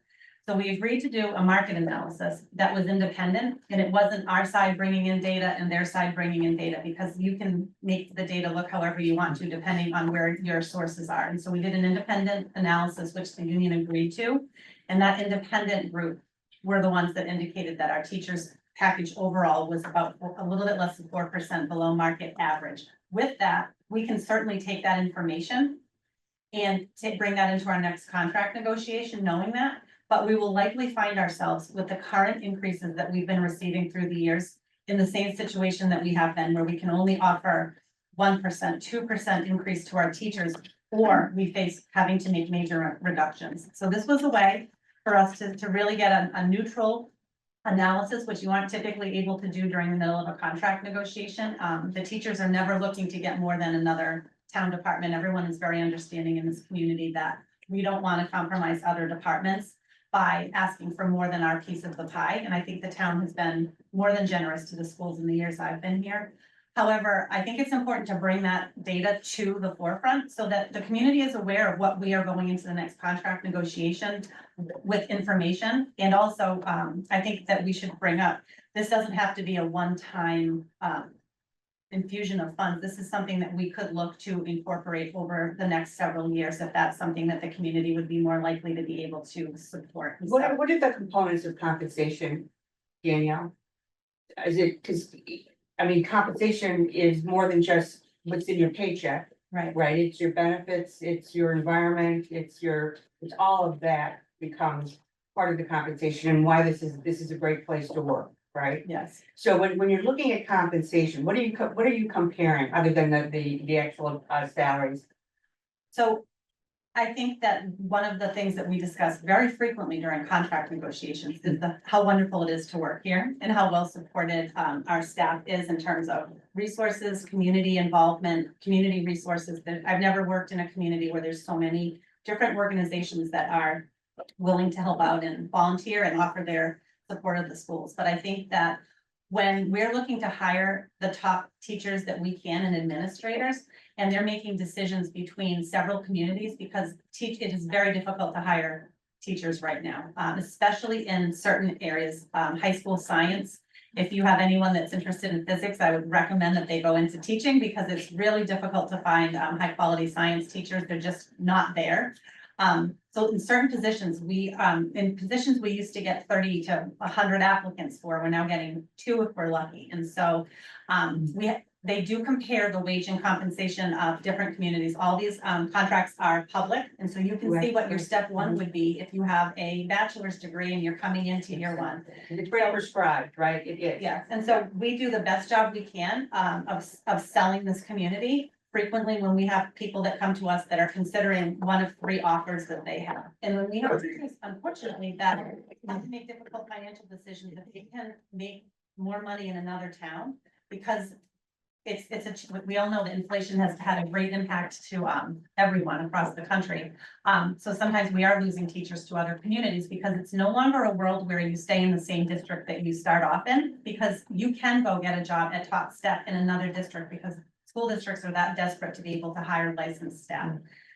So we agreed to do a market analysis that was independent, and it wasn't our side bringing in data and their side bringing in data, because you can make the data look however you want to, depending on where your sources are. And so we did an independent analysis, which the union agreed to. And that independent group were the ones that indicated that our teachers' package overall was about a little bit less than 4% below market average. With that, we can certainly take that information and to bring that into our next contract negotiation, knowing that. But we will likely find ourselves with the current increases that we've been receiving through the years in the same situation that we have been, where we can only offer 1%, 2% increase to our teachers, or we face having to make major reductions. So this was a way for us to really get a neutral analysis, which you aren't typically able to do during the middle of a contract negotiation. The teachers are never looking to get more than another town department. Everyone is very understanding in this community that we don't want to compromise other departments by asking for more than our piece of the pie. And I think the town has been more than generous to the schools in the years I've been here. However, I think it's important to bring that data to the forefront so that the community is aware of what we are going into the next contract negotiation with information. And also, I think that we should bring up, this doesn't have to be a one-time infusion of funds. This is something that we could look to incorporate over the next several years, if that's something that the community would be more likely to be able to support. What are the components of compensation, Danielle? Is it, because, I mean, compensation is more than just what's in your paycheck, Right. right? It's your benefits, it's your environment, it's all of that becomes part of the compensation and why this is a great place to work, right? Yes. So when you're looking at compensation, what are you comparing other than the actual salaries? So I think that one of the things that we discuss very frequently during contract negotiations is how wonderful it is to work here and how well supported our staff is in terms of resources, community involvement, community resources. That I've never worked in a community where there's so many different organizations that are willing to help out and volunteer and offer their support of the schools. But I think that when we're looking to hire the top teachers that we can and administrators, and they're making decisions between several communities, because it is very difficult to hire teachers right now, especially in certain areas, high school science. If you have anyone that's interested in physics, I would recommend that they go into teaching because it's really difficult to find high quality science teachers. They're just not there. So in certain positions, we used to get 30 to 100 applicants for, we're now getting 2 if we're lucky. And so, they do compare the wage and compensation of different communities. All these, contracts are public. And so you can see what your step one would be if you have a bachelor's degree and you're coming into year one. It's very prescribed, right? It is. Yes, and so we do the best job we can, of selling this community. Frequently, when we have people that come to us that are considering one of 3 offers that they have. And when we have teachers, unfortunately, that have to make difficult financial decisions, if they can make more money in another town, because we all know that inflation has had a great impact to everyone across the country. So sometimes we are losing teachers to other communities because it's no longer a world where you stay in the same district that you start off in, because you can go get a job at top step in another district because school districts are that desperate to be able to hire licensed staff.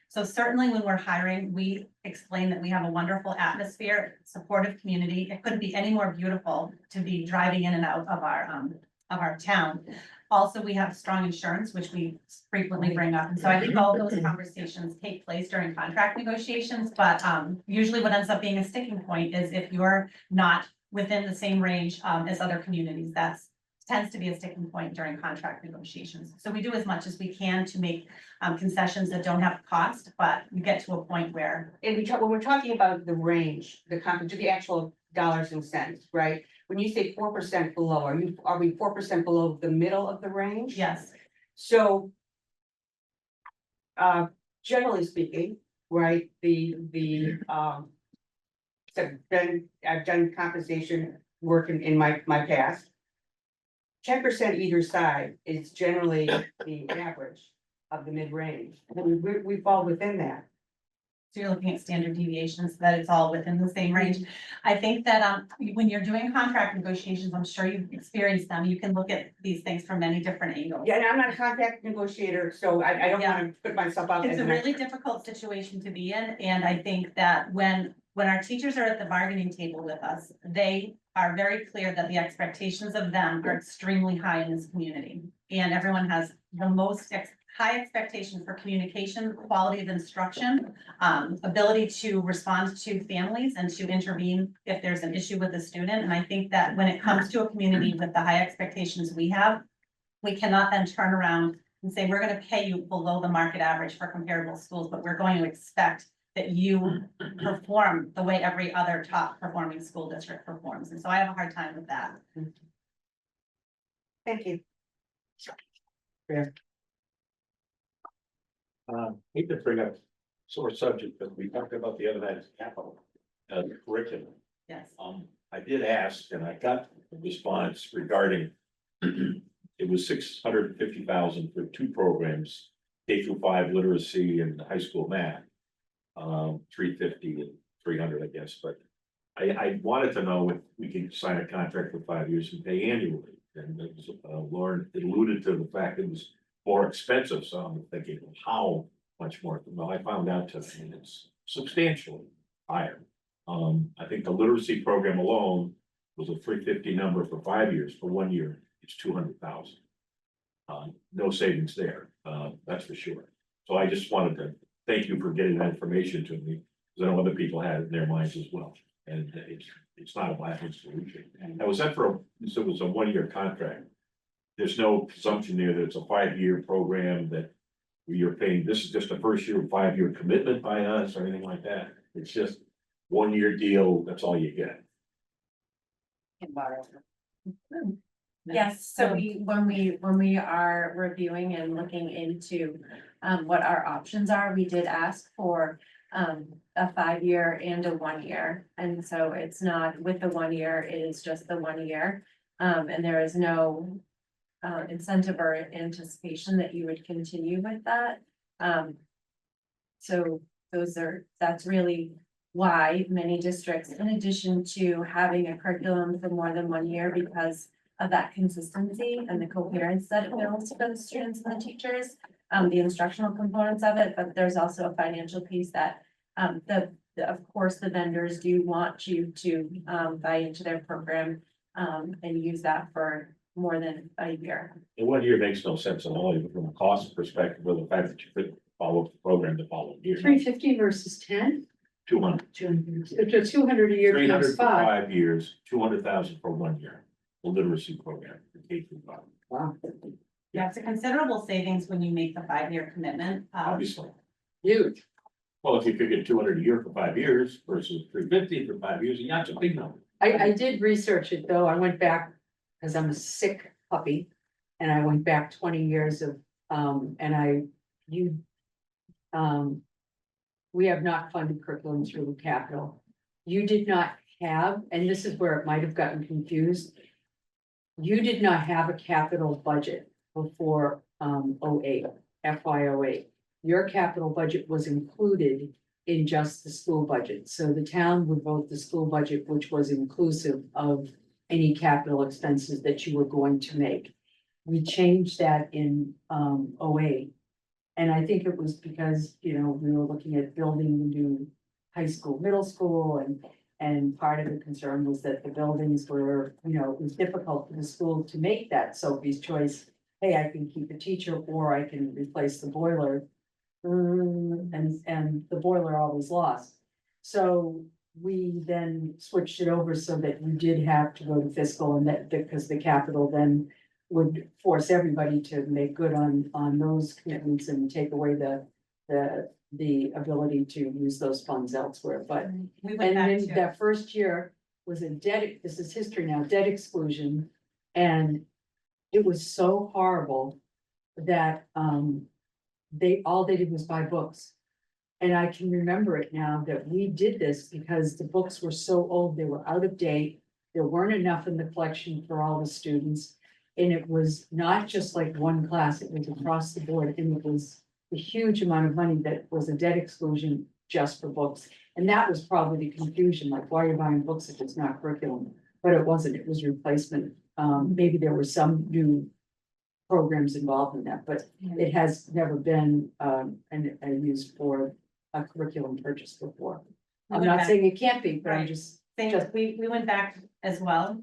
So certainly when we're hiring, we explain that we have a wonderful atmosphere, supportive community. It couldn't be any more beautiful to be driving in and out of our town. Also, we have strong insurance, which we frequently bring up. And so I think all those conversations take place during contract negotiations, but usually what ends up being a sticking point is if you're not within the same range as other communities, that tends to be a sticking point during contract negotiations. So we do as much as we can to make concessions that don't have cost, but we get to a point where. And when we're talking about the range, the actual dollars and cents, right? When you say 4% below, are we 4% below the middle of the range? Yes. So. Generally speaking, right, so I've done compensation work in my past. 10% either side is generally the average of the mid-range. We fall within that. So you're looking at standard deviations, that it's all within the same range. I think that when you're doing contract negotiations, I'm sure you've experienced them. You can look at these things from many different angles. Yeah, and I'm not a contract negotiator, so I don't want to put myself out. It's a really difficult situation to be in, and I think that when our teachers are at the bargaining table with us, they are very clear that the expectations of them are extremely high in this community. And everyone has the most high expectations for communication, quality of instruction, ability to respond to families and to intervene if there's an issue with a student. And I think that when it comes to a community with the high expectations we have, we cannot then turn around and say, we're gonna pay you below the market average for comparable schools, but we're going to expect that you perform the way every other top performing school district performs. And so I have a hard time with that. Thank you. Hate to bring up sore subject, but we talked about the other night is capital, curriculum. Yes. I did ask and I got a response regarding, it was 650,000 for two programs, K-5 literacy and high school math. 350 and 300, I guess, but I wanted to know if we could sign a contract for 5 years and pay annually. And it was, Lauren alluded to the fact it was more expensive, so I'm thinking, how much more? Well, I found out today, and it's substantially higher. I think the literacy program alone was a 350 number for 5 years. For 1 year, it's 200,000. No savings there, that's for sure. So I just wanted to thank you for getting that information to me, because I know other people had it in their minds as well. And it's not a viable solution. Now, was that so it was a 1 year contract? There's no presumption there that it's a 5 year program that you're paying, this is just the first year, 5 year commitment by us or anything like that. It's just 1 year deal, that's all you get. Yes, so when we are reviewing and looking into what our options are, we did ask for a 5 year and a 1 year. And so it's not with the 1 year, it is just the 1 year. And there is no incentive or anticipation that you would continue with that. So that's really why many districts, in addition to having a curriculum for more than 1 year, because of that consistency and the coherence that it builds for the students and the teachers, the instructional components of it, but there's also a financial piece that of course, the vendors do want you to buy into their program and use that for more than a year. And 1 year makes no sense at all, even from a cost perspective, or the fact that you could follow the program the following year. 350 versus 10, 200. 200 a year 300 times for 5. 5 years, 200,000 for 1 year, the literacy program, the K-5, Wow, Yeah, it's a considerable savings when you make the 5 year commitment. obviously. huge. Well, if you could get 200 a year for 5 years versus 350 for 5 years, that's a big number. I did research it though. I went back, because I'm a sick puppy. And I went back 20 years of, we have not funded curriculum through capital. You did not have, and this is where it might have gotten confused. You did not have a capital budget before, 08, FY 08. Your capital budget was included in just the school budget. So the town would vote the school budget, which was inclusive of any capital expenses that you were going to make. We changed that in 08. And I think it was because, we were looking at building the new high school, middle school, and part of the concern was that the buildings were, it was difficult for the school to make that Sophie's choice. Hey, I can keep a teacher or I can replace the boiler. And the boiler always lost. So we then switched it over so that you did have to go to fiscal, and that because the capital then would force everybody to make good on those commitments and take away the ability to use those funds elsewhere, but. We And went back then to, that first year was a debt, this is history now, debt exclusion. And it was so horrible that, all they did was buy books. And I can remember it now that we did this because the books were so old, they were out of date. There weren't enough in the collection for all the students. And it was not just like one class, it was across the board, and it was a huge amount of money that was a debt exclusion just for books. And that was probably the confusion, like, why are you buying books if it's not curriculum? But it wasn't, it was replacement. Maybe there were some new programs involved in that, but it has never been used for a curriculum purchase before. We I'm went not back- saying it can't be, but I'm Right. just, we went back as well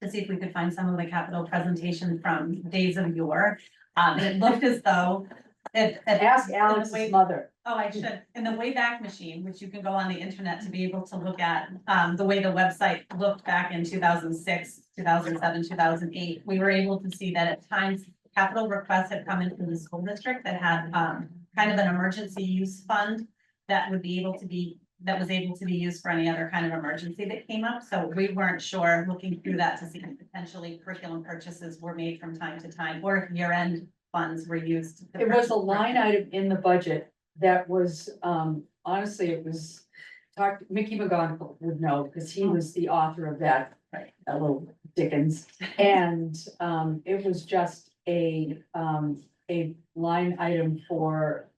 to see if we could find some of the capital presentation from days of yore. It looked as though ask in the Alex's way- mother. Oh, I should, in the Wayback Machine, which you can go on the internet to be able to look at, the way the website looked back in 2006, 2007, 2008. We were able to see that at times capital request had come in from the school district that had, kind of an emergency use fund that would be able to be, that was able to be used for any other kind of emergency that came up. So we weren't sure, looking through that to see if potentially curriculum purchases were made from time to time, or if year-end funds were used. to It was purchase a line item in the budget that was, honestly, it was. Mickey McGonigal would know, because he was the author of that, Right. that little Dickens. And, it was just a line item for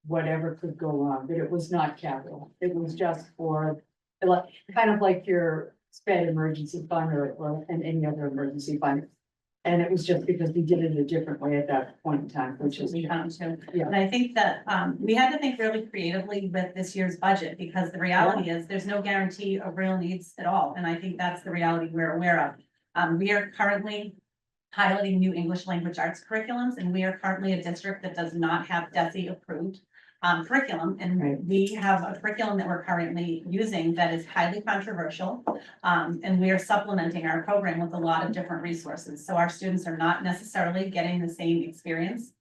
whatever could go wrong, but it was not capital. It was just for, like, kind of like your sped emergency fund or any other emergency fund. And it was just because we did it a different way at that point in time, which is, We found too. Yeah. And I think that, we had to think really creatively with this year's budget, because the reality is there's no guarantee of real needs at all. And I think that's the reality we're aware of. We are currently piloting new English language arts curriculums, and we are currently a district that does not have DESE approved curriculum. Right. And we have a curriculum that we're currently using that is highly controversial. And we are supplementing our program with a lot of different resources. So our students are not necessarily getting the same experience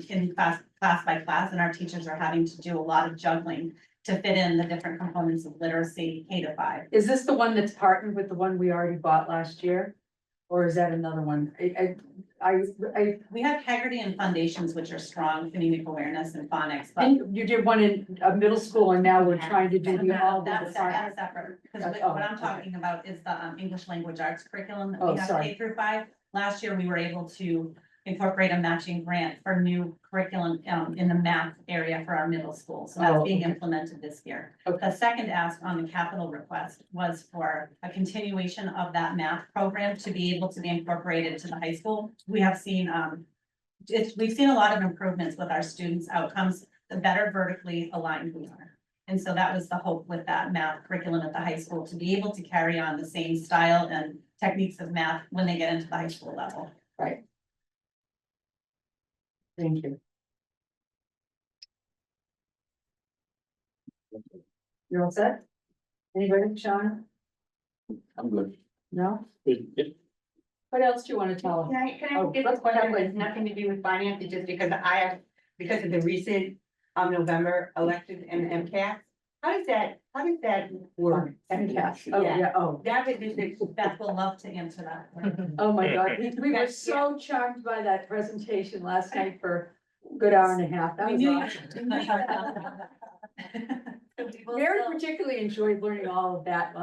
in class by class, and our teachers are having to do a lot of juggling to fit in the different components of literacy K to 5. is this the one that's partnered with the one we already bought last year? Or is that another one? We have Haggerty and Foundations, which are strong phonemic awareness and phonics, but And you did one in middle school and now we're trying to do the all. that's separate, because Oh, what I'm okay. talking about is the English language arts curriculum that Oh, we have sorry. K through 5. Last year, we were able to incorporate a matching grant for new curriculum in the math area for our middle school. So that's Oh, being okay. implemented this year. Okay. The second ask on the capital request was for a continuation of that math program to be able to be incorporated to the high school. We have seen, we've seen a lot of improvements with our students' outcomes, the better vertically aligned we are. And so that was the hope with that math curriculum at the high school, to be able to carry on the same style and techniques of math when they get into the high school level. Right. Thank you. You're all set? Anybody, Sean? I'm good. No? What else do you want to tell us? Can Oh, I get let's a question go. that has nothing to do with finance, it's just because because of the recent November election and MCAS? How does that work? MCAS. Oh, Yeah. yeah, oh. That was just, Beth will love to answer that. Oh, my God, we were so charmed by that presentation last night for a good hour and a half. That We was knew you- awesome. We will Mary still- particularly enjoyed learning all of that.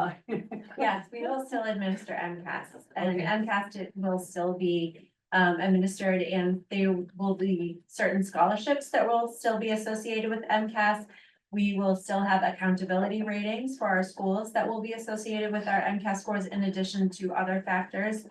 Yes, we will still administer MCAS, and Okay. MCAS will still be administered, and there will be certain scholarships that will still be associated with MCAS. We will still have accountability ratings for our schools that will be associated with our MCAS scores, in addition to other factors.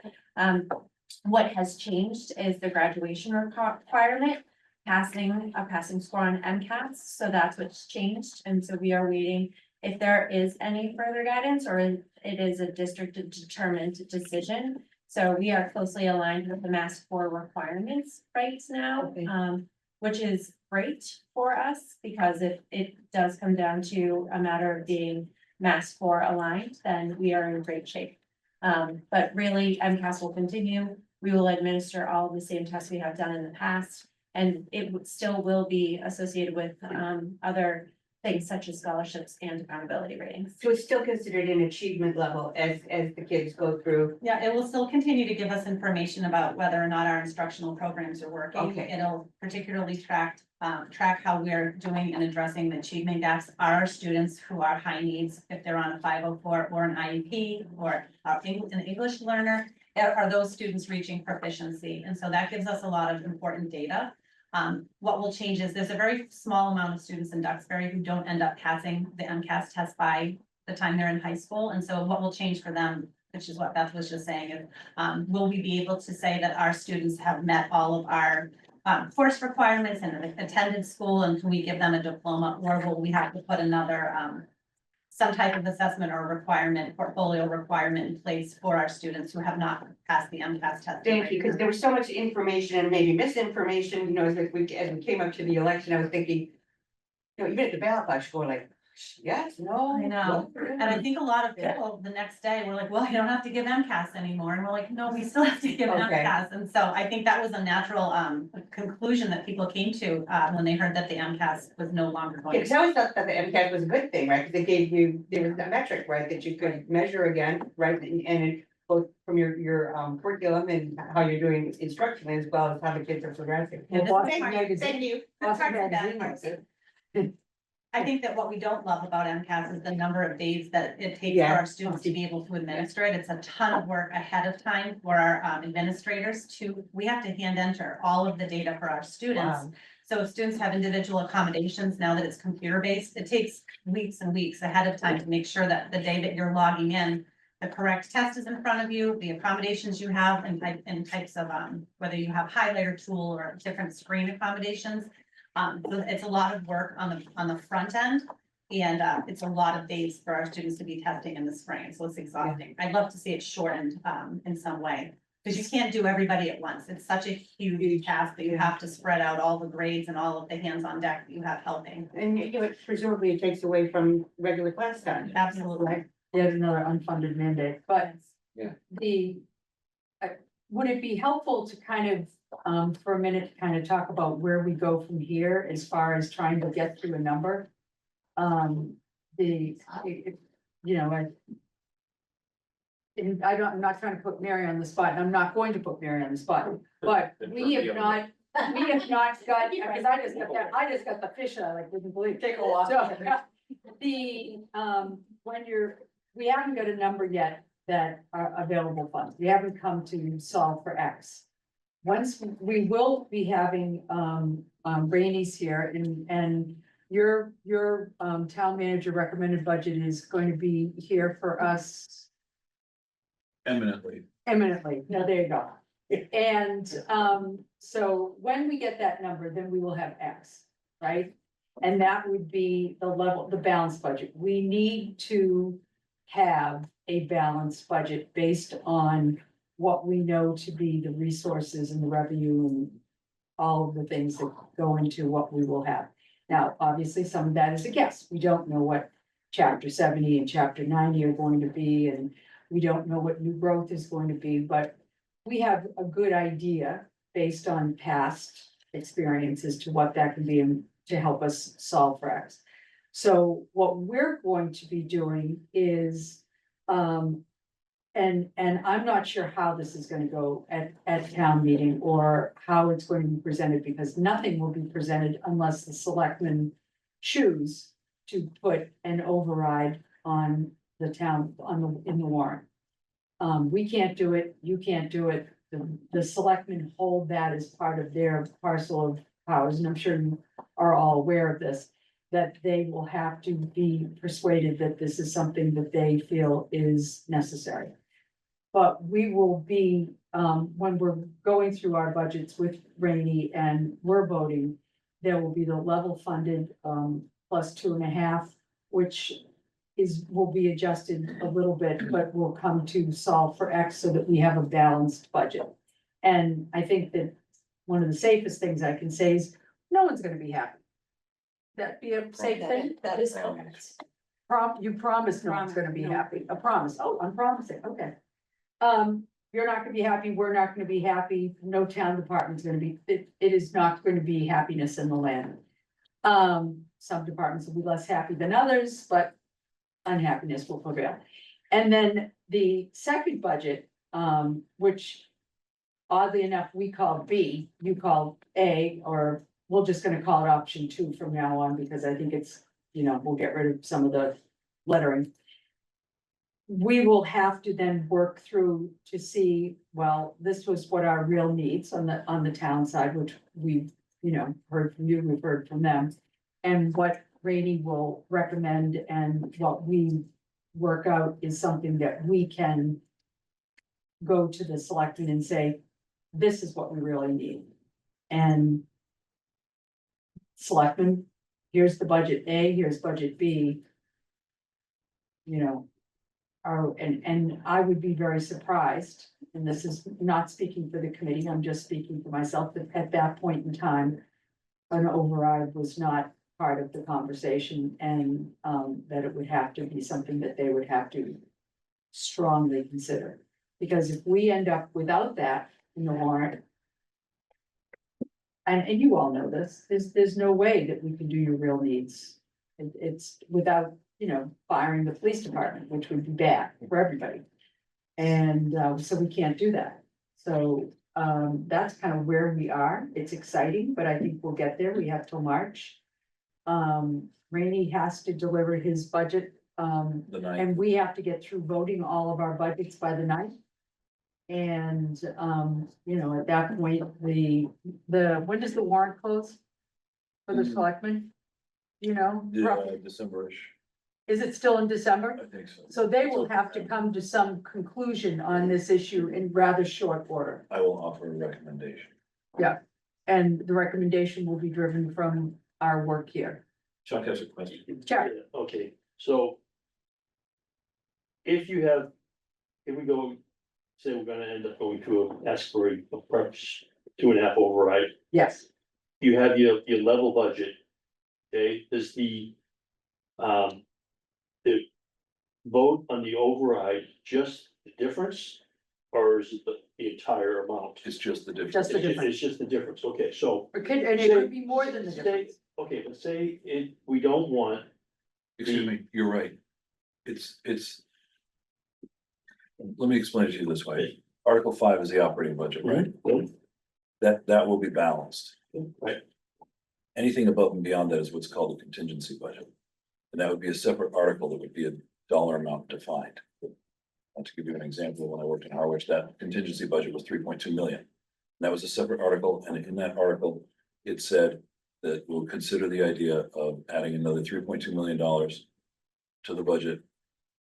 What has changed is the graduation requirement, a passing score on MCAS, so that's what's changed, and so we are waiting if there is any further guidance, or it is a district determined decision. So we are closely aligned with the Mass 4 requirements right now, Okay. Which is great for us, because if it does come down to a matter of being Mass 4 aligned, then we are in great shape. But really, MCAS will continue. We will administer all of the same tests we have done in the past, and it still will be associated with other things such as scholarships and accountability ratings. so it's still considered an achievement level as the kids go through. Yeah, it will still continue to give us information about whether or not our instructional programs are working. Okay. It'll particularly track how we're doing in addressing the achievement gaps. Are our students who are high needs, if they're on a 504 or an IEP or an English learner, are those students reaching proficiency? And so that gives us a lot of important data. What will change is there's a very small amount of students in Duxbury who don't end up passing the MCAS test by the time they're in high school. And so what will change for them, which is what Beth was just saying, is will we be able to say that our students have met all of our course requirements and attended school, and can we give them a diploma, or will we have to put another some type of assessment or requirement, portfolio requirement in place for our students who have not passed the MCAS test? Thank you, because there was so much information and maybe misinformation, as we came up to the election, I was thinking, even at the ballot box score, like, Yes, no. I know. And I think a lot of people, the next day, were like, well, you don't have to give MCAS anymore, and we're like, no, we still have to give Okay. MCAS, and so I think that was a natural, conclusion that people came to, when they heard that the MCAS was no longer going. Because I always thought that the MCAS was a good thing, right? Because it gave you, there was a metric, right, that you could measure again, right? And it both from your curriculum and how you're doing instruction as well as how the kids are progressing. Yeah, this is Boston part- Magazine- Thank you. Boston part of that Magazine part. likes it. I think that what we don't love about MCAS is the number of days that it takes for Yeah. our students to be able to administer it. It's a ton of work ahead of time for our administrators we have to hand enter all of the data for our students. Wow. So if students have individual accommodations, now that it's computer-based, it takes weeks and weeks ahead of time to make sure that the day that you're logging in, the correct test is in front of you, the accommodations you have and types of, whether you have highlighter tool or different screen accommodations. So it's a lot of work on the front end, and it's a lot of days for our students to be testing in the spring, so it's exhausting. I'd love to see it shortened in some way, because you can't do everybody at once. It's such a huge task that you have to spread out all the grades and all of the hands on deck that you have helping. And you know, presumably it takes away from regular class time. Absolutely. Yet another unfunded mandate, but. Yeah. Would it be helpful to kind of, for a minute, kind of talk about where we go from here as far as trying to get to a number? You know, I'm not trying to put Mary on the spot, and I'm not going to put Mary on the spot, but we have not got, because I just got the fish I like, didn't believe. Take a walk. We haven't got a number yet that are available funds. We haven't come to solve for X. Once we will be having, Rainey's here and your, town manager recommended budget is going to be here for us Eminently. eminently. No, there you go. And, so when we get that number, then we will have X, right? And that would be the level, the balanced budget. We need to have a balanced budget based on what we know to be the resources and the revenue and all of the things that go into what we will have. Now, obviously, some of that is a guess. We don't know what chapter 70 and chapter 90 are going to be, and we don't know what new growth is going to be, but we have a good idea based on past experience as to what that can be and to help us solve for X. So what we're going to be doing is, and I'm not sure how this is gonna go at town meeting or how it's going to be presented, because nothing will be presented unless the selectmen choose to put an override on the town, in the warrant. We can't do it, you can't do it, the selectmen hold that as part of their parcel of powers, and I'm sure you are all aware of this, that they will have to be persuaded that this is something that they feel is necessary. But we will be, when we're going through our budgets with Rainey and we're voting, there will be the level funded, plus 2.5, which will be adjusted a little bit, but will come to solve for X so that we have a balanced budget. And I think that one of the safest things I can say is, no one's gonna be happy. That'd be a safe thing. That is correct. You promise no one's gonna be happy, a promise, oh, I'm promising, okay. You're not gonna be happy, we're not gonna be happy, no town department's gonna be, it is not gonna be happiness in the land. Some departments will be less happy than others, but unhappiness will prevail. And then the second budget, which oddly enough, we call B, you call A, or we're just gonna call it option 2 from now on, because I think it's, we'll get rid of some of the lettering. We will have to then work through to see, well, this was what our real needs on the town side, which we've, heard from you, we've heard from them. And what Rainey will recommend and what we work out is something that we can go to the selectmen and say, this is what we really need. And selectmen, here's the budget A, here's budget B. And I would be very surprised, and this is not speaking for the committee, I'm just speaking for myself, that at that point in time, an override was not part of the conversation and, that it would have to be something that they would have to strongly consider. Because if we end up without that in the warrant, and you all know this, there's no way that we can do your real needs. It's without, firing the police department, which would be bad for everybody. And, so we can't do that. So, that's kind of where we are. It's exciting, but I think we'll get there. We have till March. Rainey has to deliver his budget, and we have to get through voting all of our budgets by the 9th. And, at that point, when does the warrant close? For the selectmen? Roughly, December-ish, is it still in December? I think so. So they will have to come to some conclusion on this issue in rather short order. I will offer a recommendation. And the recommendation will be driven from our work here. Chuck has a question. Chuck, Okay, so. If we go, say we're gonna end up going to ask for a perhaps 2.5 override, yes, you have your level budget. Okay, does the vote on the override just the difference? Or is it the entire amount? It's just the difference. just the difference. It's just the difference, okay, so. And it could be more than the difference. Okay, but say we don't want, Excuse me, you're right. It's. Let me explain it to you this way. Article 5 is the operating budget, right? That will be balanced. right, Anything above and beyond that is what's called a contingency budget. And that would be a separate article that would be a dollar amount defined. To give you an example, when I worked in Harwich, that contingency budget was 3.2 million. And that was a separate article, and in that article, it said that we'll consider the idea of adding another $3.2 million to the budget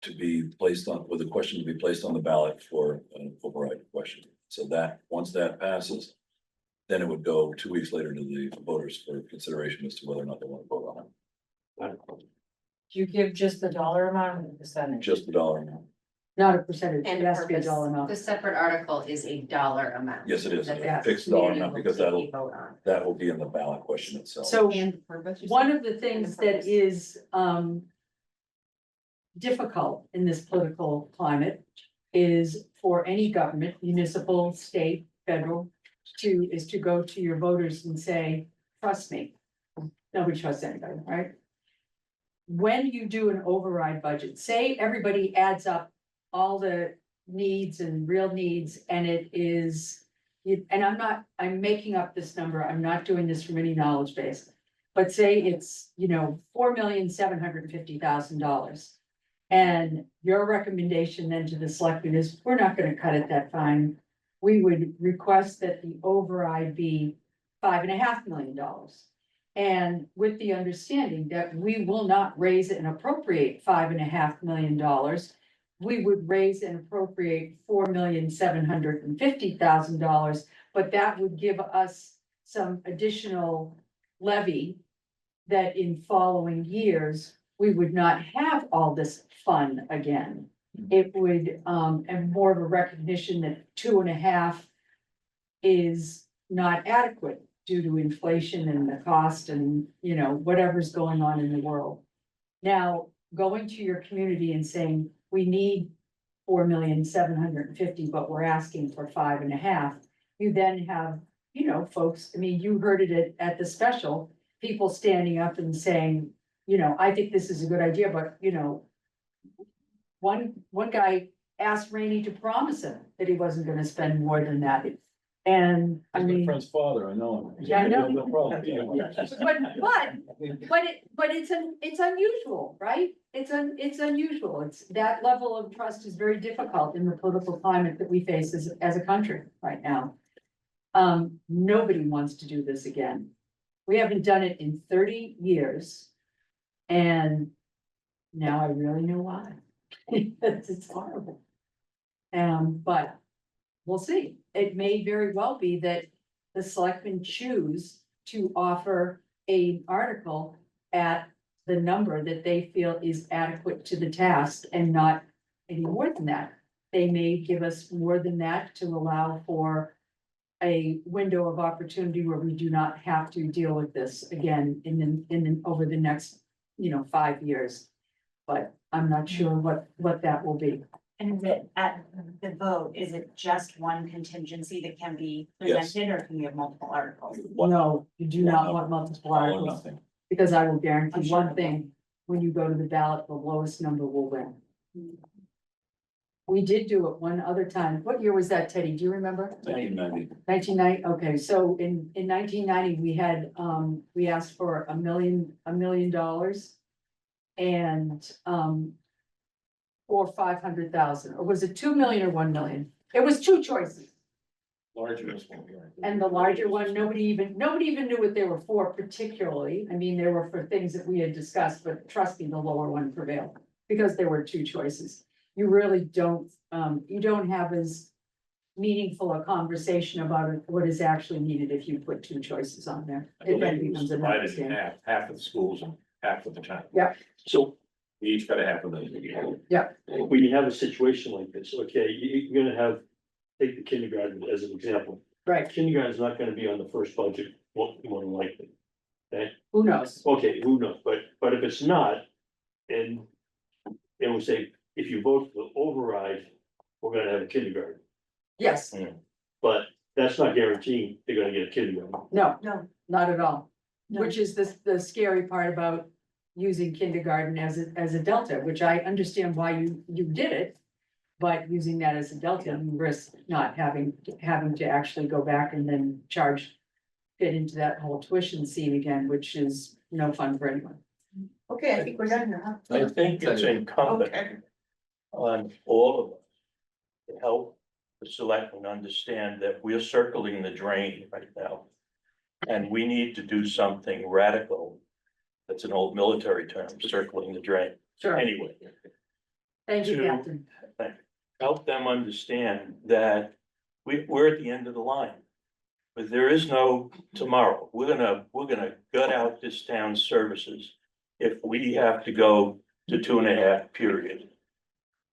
to be placed on, with a question to be placed on the ballot for an override question. So that, once that passes, then it would go 2 weeks later to the voters for consideration as to whether or not they want to vote on it. Do you give just the dollar amount or the percentage? Just the dollar amount. Not a percentage, And it has to be a purpose. dollar amount. The separate article is a dollar amount. Yes, it is. That Yeah. the Fixed dollar community amount, will because take a that'll, vote on. that will be in the ballot question itself. So And purpose. one of the things that purpose. is, difficult in this political climate is for any government, municipal, state, federal, is to go to your voters and say, trust me. Nobody trusts anybody, right? When you do an override budget, say everybody adds up all the needs and real needs, and it is, and I'm making up this number, I'm not doing this from any knowledge base. But say it's, $4,750,000. And your recommendation then to the selectmen is, we're not gonna cut it that fine. We would request that the override be $5.5 million. And with the understanding that we will not raise and appropriate $5.5 million. We would raise and appropriate $4,750,000, but that would give us some additional levy. That in following years, we would not have all this fun again. It would, and more of a recognition that 2.5 is not adequate due to inflation and the cost and, whatever's going on in the world. Now, going to your community and saying, we need 4,750,000, but we're asking for 5.5. You then have, folks, you heard it at the special, people standing up and saying, I think this is a good idea, but, one guy asked Rainey to promise him that he wasn't gonna spend more than that. And He's my friend's father, I know him. Yeah, I know. No problem. but it's unusual, right? It's unusual. It's, that level of trust is very difficult in the political climate that we face as a country right now. Nobody wants to do this again. We haven't done it in 30 years. And now I really know why. It's horrible. But we'll see. It may very well be that the selectmen choose to offer an article at the number that they feel is adequate to the task and not any more than that. They may give us more than that to allow for a window of opportunity where we do not have to deal with this again over the next, 5 years. But I'm not sure what that will be. And is it at the vote, is it just one contingency that can be Yes. presented, or can we have multiple articles? No, you do not want multiple All or articles, nothing. because I will guarantee one thing, when you go to the ballot, the lowest number will win. We did do it one other time. What year was that, Teddy? Do you remember? 1990. 1990, okay, so in 1990, we had, we asked for $1 million. And, or 500,000, or was it 2 million or 1 million? It was two choices. Larger and smaller. And the larger one, nobody even knew what they were for particularly. I mean, they were for things that we had discussed, but trust me, the lower one prevailed. Because there were two choices. You really don't, you don't have as meaningful a conversation about it, what is actually needed if you put two choices on there. It then becomes a Divided in understanding. half of the schools and half of the town. Yeah. So We each got a half of them. when you have a situation like this, okay, you're gonna have, take the kindergarten as an example. Right, Kindergarten's not gonna be on the first budget, more than likely. who knows? Okay, who knows, but if it's not, and we say, if you vote for the override, we're gonna have a kindergarten. Yes, But that's not guaranteeing they're gonna get a kindergarten. no, No. not at all. No. Which is the scary part about using kindergarten as a delta, which I understand why you did it. But using that as a delta, you risk not having to actually go back and then fit into that whole tuition scene again, which is no fun for anyone. Okay, I think we're done now. I think it's incumbent Okay. on all of us to help the selectmen understand that we're circling the drain right now. And we need to do something radical. That's an old military term, circling the drain. Sure, Anyway, thank you, to- Captain. help them understand that we're at the end of the line. But there is no tomorrow. We're gonna gut out this town's services if we have to go to 2.5 period.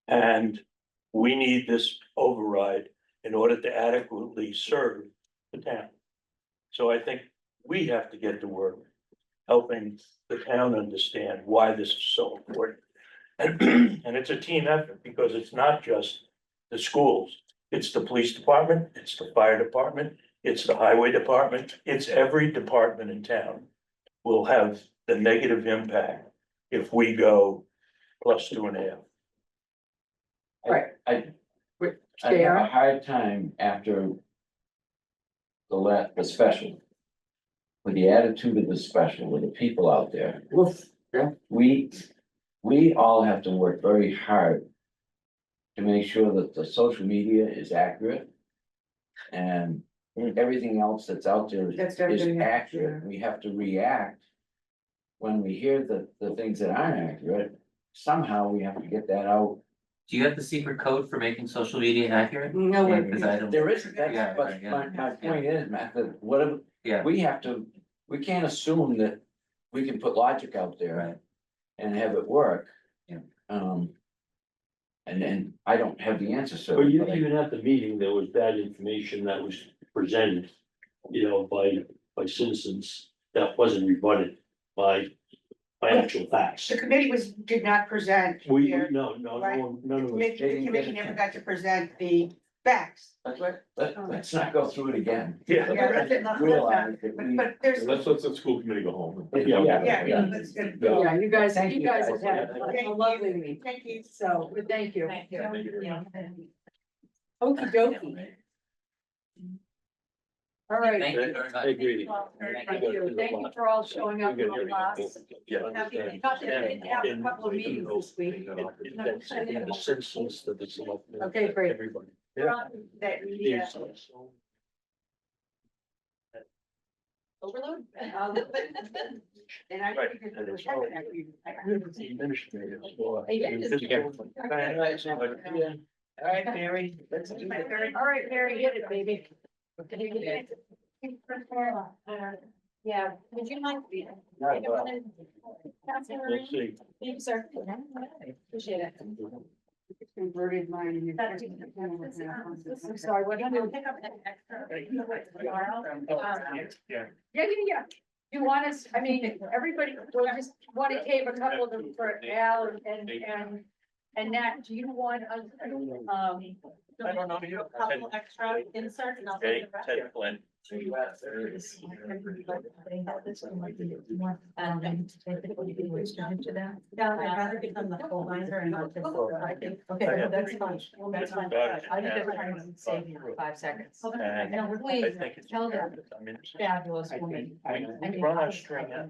And we need this override in order to adequately serve the town. So I think we have to get to work helping the town understand why this is so important. And it's a team effort because it's not just the schools, it's the police department, it's the fire department, it's the highway department, it's every department in town will have the negative impact if we go plus 2.5. Right. I have a JR? hard time after the special. With the attitude of the special, with the people out there, Woof. we all have to work very hard to make sure that the social media is accurate. And everything else that's out there That's is definitely accurate. We have to react. When we hear the things that aren't accurate, somehow we have to get that out. Do you have the secret code for making social media accurate? No way. Because I don't. There isn't, Yeah, that's, but right, yeah. my point is, Matt, that whatever, Yeah, we can't assume that we can put logic out there. right. And have it work. Yeah. And then I don't have the answer, so. But even at the meeting, there was bad information that was presented, by citizens that wasn't rebutted by actual facts. The committee did not present. their- No, Right. none of us. The committee never got to present the facts. Let's not go through it again. Yeah. Yeah, that's it, not- Realize that But, we- but there's, Let's let the school committee go home. yeah, that's good. Yeah, you guys Thank you, have guys. had a lovely week, Thank you. so, thank you. Thank you. Okey dokey. All right. Thank you very much. I agree. Thank you for all showing up in the class. Yeah. Not that we didn't have a couple of meetings this week. The citizens that it's. Okay, great. Everybody. That media Overload? and I. Right. think it was happening that week. Administrative. All right, Mary. Let's do my third. All right, Mary, hit it, baby. Yeah, would you mind? Let's see. Thank you, sir. Appreciate it. converted mine. I'm sorry, what You do you will pick up an extra tomorrow. Yeah, yeah. You want us, I mean, everybody, will just want to give a couple of them for Al and Nat, do you want us, I don't know, you. Couple extra inserts and I'll Okay, send the rest. Ted Flynn. Yeah, I'd rather give them the full binder and not just. Okay, that's fine. That's fine. I think they're trying to save you 5 seconds. And No, I please, think it's. tell them. I mean, Fabulous woman. we run our string out.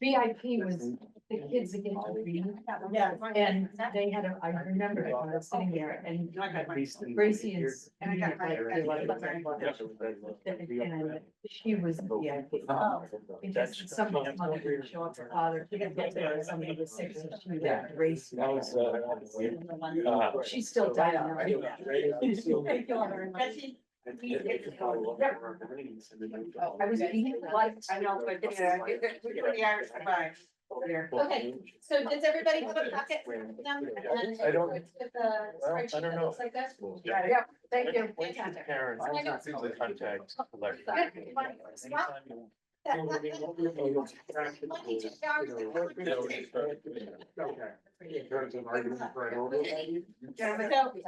VIP was the kids that get to read. Yeah. And they had I remember it when I was sitting there and Gracie is. And I got my- And she was VIP. Because some of the mother would show up for father, she got there, somebody was sick, so she would have Gracie. She's still dying. I was eating like, I know, but we put the Irish combined. Okay, so does everybody have a pocket? I don't- With the Well, I spreadsheet don't that know. looks like this? yeah, thank you. When should parents contact elected?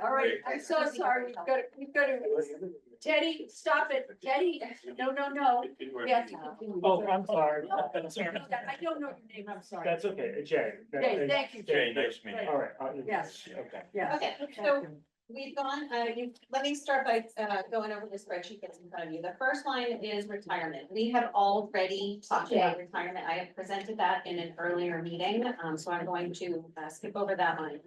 All right, I'm so sorry, we've got to, Teddy, stop it, Teddy, no, we have to continue. Oh, I'm sorry. No, I don't know your name, I'm sorry. That's okay, Jay. Jay, thank you. Jay, nice meeting you. All right. Yes. Okay. Yeah. Okay, so we've gone, let me start by, going over the spreadsheet that's in front of you. The first line is retirement. We have already talked about retirement. I have presented that in an earlier meeting, so I'm going to skip over that line.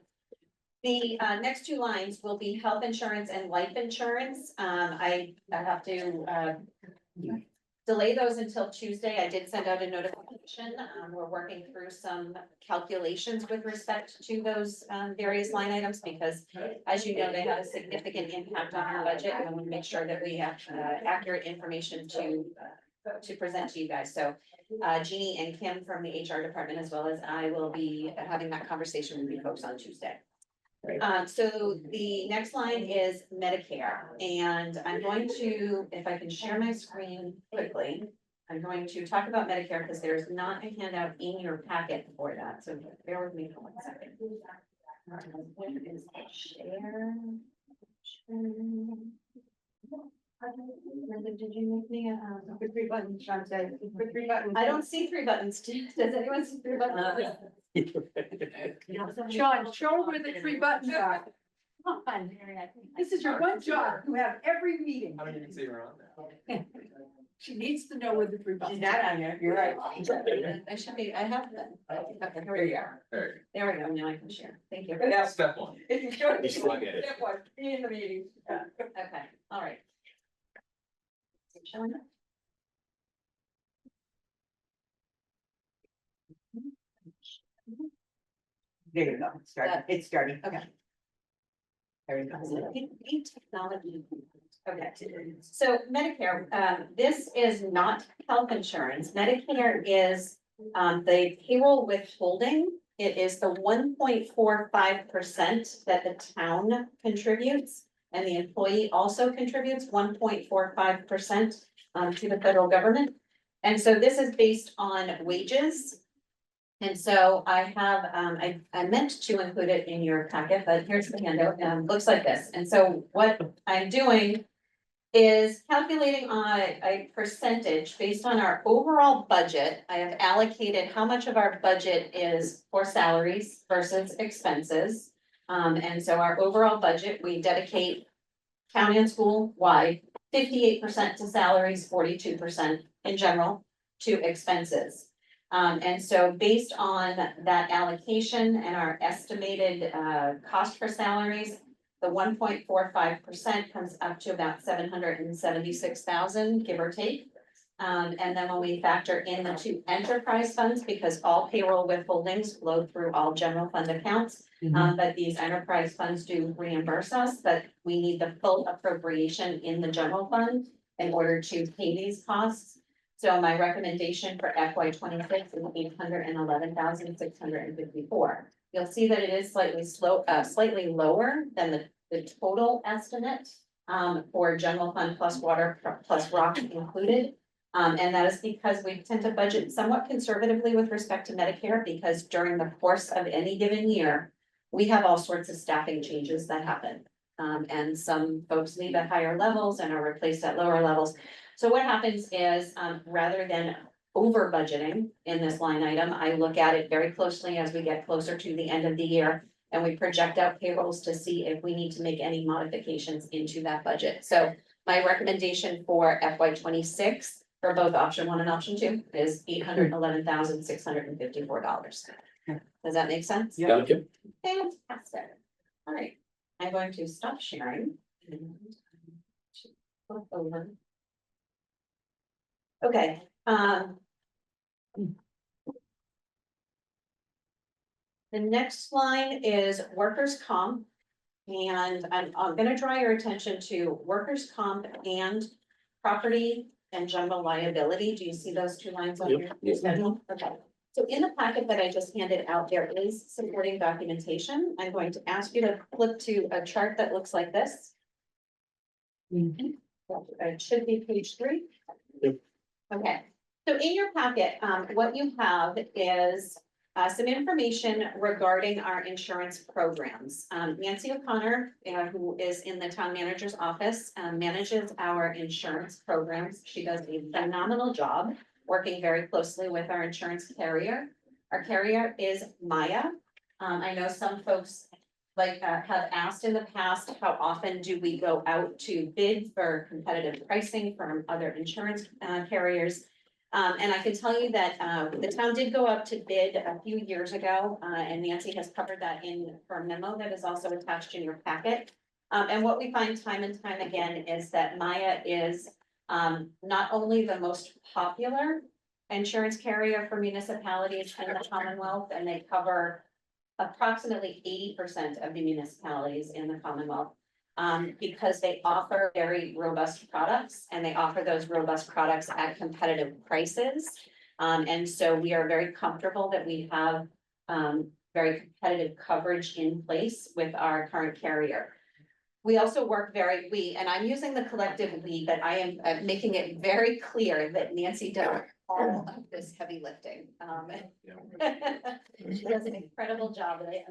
The next two lines will be health insurance and life insurance. I have to delay those until Tuesday. I did send out a notification. We're working through some calculations with respect to those various line items because, as you know, they have a significant impact on our budget. And I want to make sure that we have accurate information to present to you guys. So Jeannie and Kim from the HR department, as well as I, will be having that conversation with you folks on Tuesday. So the next line is Medicare, and I'm going to, if I can share my screen quickly, I'm going to talk about Medicare because there's not a handout in your packet for that, so bear with me for 1 second. What is the share? Linda, did you make me The 3 buttons, Sean said, the 3 buttons. I don't see 3 buttons. Does anyone see 3 buttons? Sean, show where the 3 buttons are. Come on, this is your one job, you have every meeting. I don't even see her on there. She needs to know where the 3 buttons She's not on there, you're right. I should be, I have them. Okay, here we go. There There we go, now I can share. Thank you. you go. Step 1. If you show You slug it. Step 1, be in the meeting. Okay, all right. Showing up? There you go, it's starting. Okay. There you go. Need technology. Okay, so Medicare, this is not health insurance. Medicare is the payroll withholding. It is the 1.45% that the town contributes. And the employee also contributes 1.45% to the federal government. And so this is based on wages. And so I have, I meant to include it in your packet, but here's the handout, looks like this. And so what I'm doing is calculating on a percentage based on our overall budget. I have allocated how much of our budget is for salaries versus expenses. And so our overall budget, we dedicate county and school wide, 58% to salaries, 42% in general to expenses. And so based on that allocation and our estimated cost for salaries, the 1.45% comes up to about 776,000, give or take. And then when we factor in the 2 enterprise funds, because all payroll withholdings flow through all general fund accounts. But these enterprise funds do reimburse us, but we need the full appropriation in the general fund in order to pay these costs. So my recommendation for FY 26 is 811,654. you'll see that it is slightly lower than the total estimate for general fund plus water plus rock included. And that is because we tend to budget somewhat conservatively with respect to Medicare, because during the course of any given year, we have all sorts of staffing changes that happen. And some folks leave at higher levels and are replaced at lower levels. So what happens is, rather than over budgeting in this line item, I look at it very closely as we get closer to the end of the year. And we project out payrolls to see if we need to make any modifications into that budget. So my recommendation for FY 26 for both option 1 and option 2 is $811,654. Does that make sense? Yeah. Okay. Fantastic. All right, I'm going to stop sharing. And flip over. Okay, the next line is workers' comp. And I'm gonna draw your attention to workers' comp and property and general liability. Do you see those two lines on your schedule? Okay. So in the packet that I just handed out, there is supporting documentation. I'm going to ask you to flip to a chart that looks like this. It should be page 3. Yep. Okay, so in your packet, what you have is some information regarding our insurance programs. Nancy O'Connor, who is in the town manager's office, manages our insurance programs. She does a phenomenal job working very closely with our insurance carrier. Our carrier is Maya. I know some folks have asked in the past, how often do we go out to bid for competitive pricing from other insurance carriers? And I can tell you that the town did go up to bid a few years ago, and Nancy has covered that in her memo that is also attached in your packet. And what we find time and time again is that Maya is not only the most popular insurance carrier for municipalities in the Commonwealth, and they cover approximately 80% of the municipalities in the Commonwealth. Because they offer very robust products, and they offer those robust products at competitive prices. And so we are very comfortable that we have very competitive coverage in place with our current carrier. We also work and I'm using the collective we, but I am making it very clear that Nancy does all of this heavy lifting. She does an incredible job at it.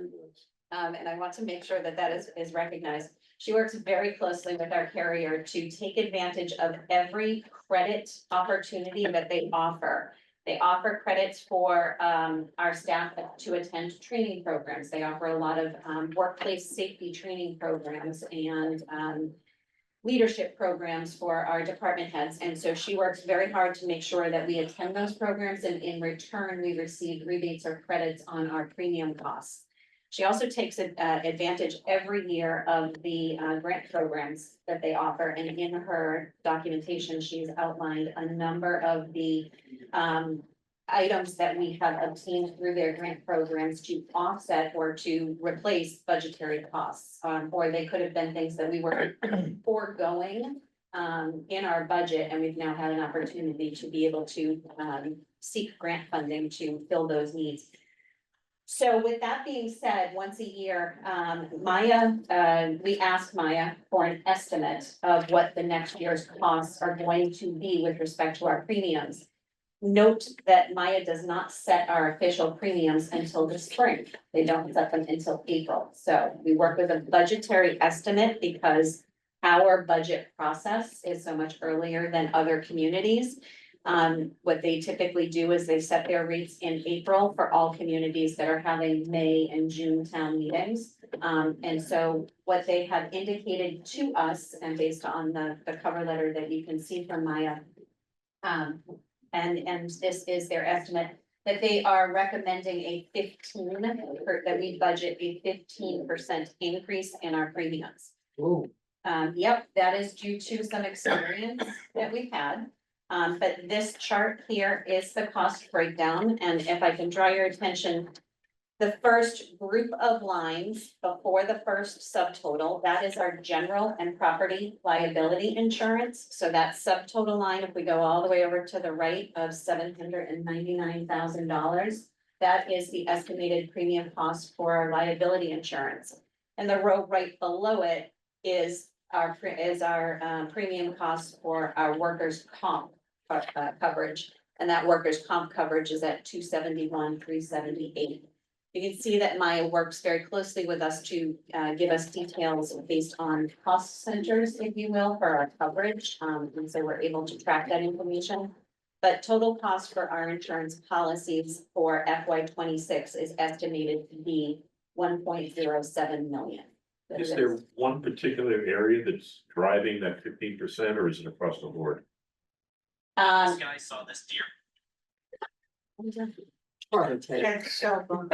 And I want to make sure that that is recognized. She works very closely with our carrier to take advantage of every credit opportunity that they offer. They offer credits for our staff to attend training programs. They offer a lot of workplace safety training programs and leadership programs for our department heads. And so she works very hard to make sure that we attend those programs, and in return, we receive rebates or credits on our premium costs. She also takes advantage every year of the grant programs that they offer, and in her documentation, she's outlined a number of the items that we have obtained through their grant programs to offset or to replace budgetary costs. Or they could have been things that we were foregoing in our budget, and we've now had an opportunity to be able to seek grant funding to fill those needs. So with that being said, once a year, we ask Maya for an estimate of what the next year's costs are going to be with respect to our premiums. Note that Maya does not set our official premiums until the spring. They don't set them until April. So we work with a budgetary estimate because our budget process is so much earlier than other communities. What they typically do is they set their rates in April for all communities that are having May and June town meetings. And so what they have indicated to us, and based on the cover letter that you can see from Maya, and this is their estimate, that they are recommending that we budget a 15% increase in our premiums. Yep, that is due to some experience that we've had. But this chart here is the cost breakdown, and if I can draw your attention, the first group of lines before the first subtotal, that is our general and property liability insurance. So that subtotal line, if we go all the way over to the right of $799,000, that is the estimated premium cost for our liability insurance. And the row right below it is our premium cost for our workers' comp coverage. And that workers' comp coverage is at 271, 378. You can see that Maya works very closely with us to give us details based on cost centers, if you will, for our coverage. And so we're able to track that information. But total cost for our insurance policies for FY 26 is estimated to be 1.07 million. Is there one particular area that's driving that 15%, or is it across the board? Guy saw this deer. That's so fun.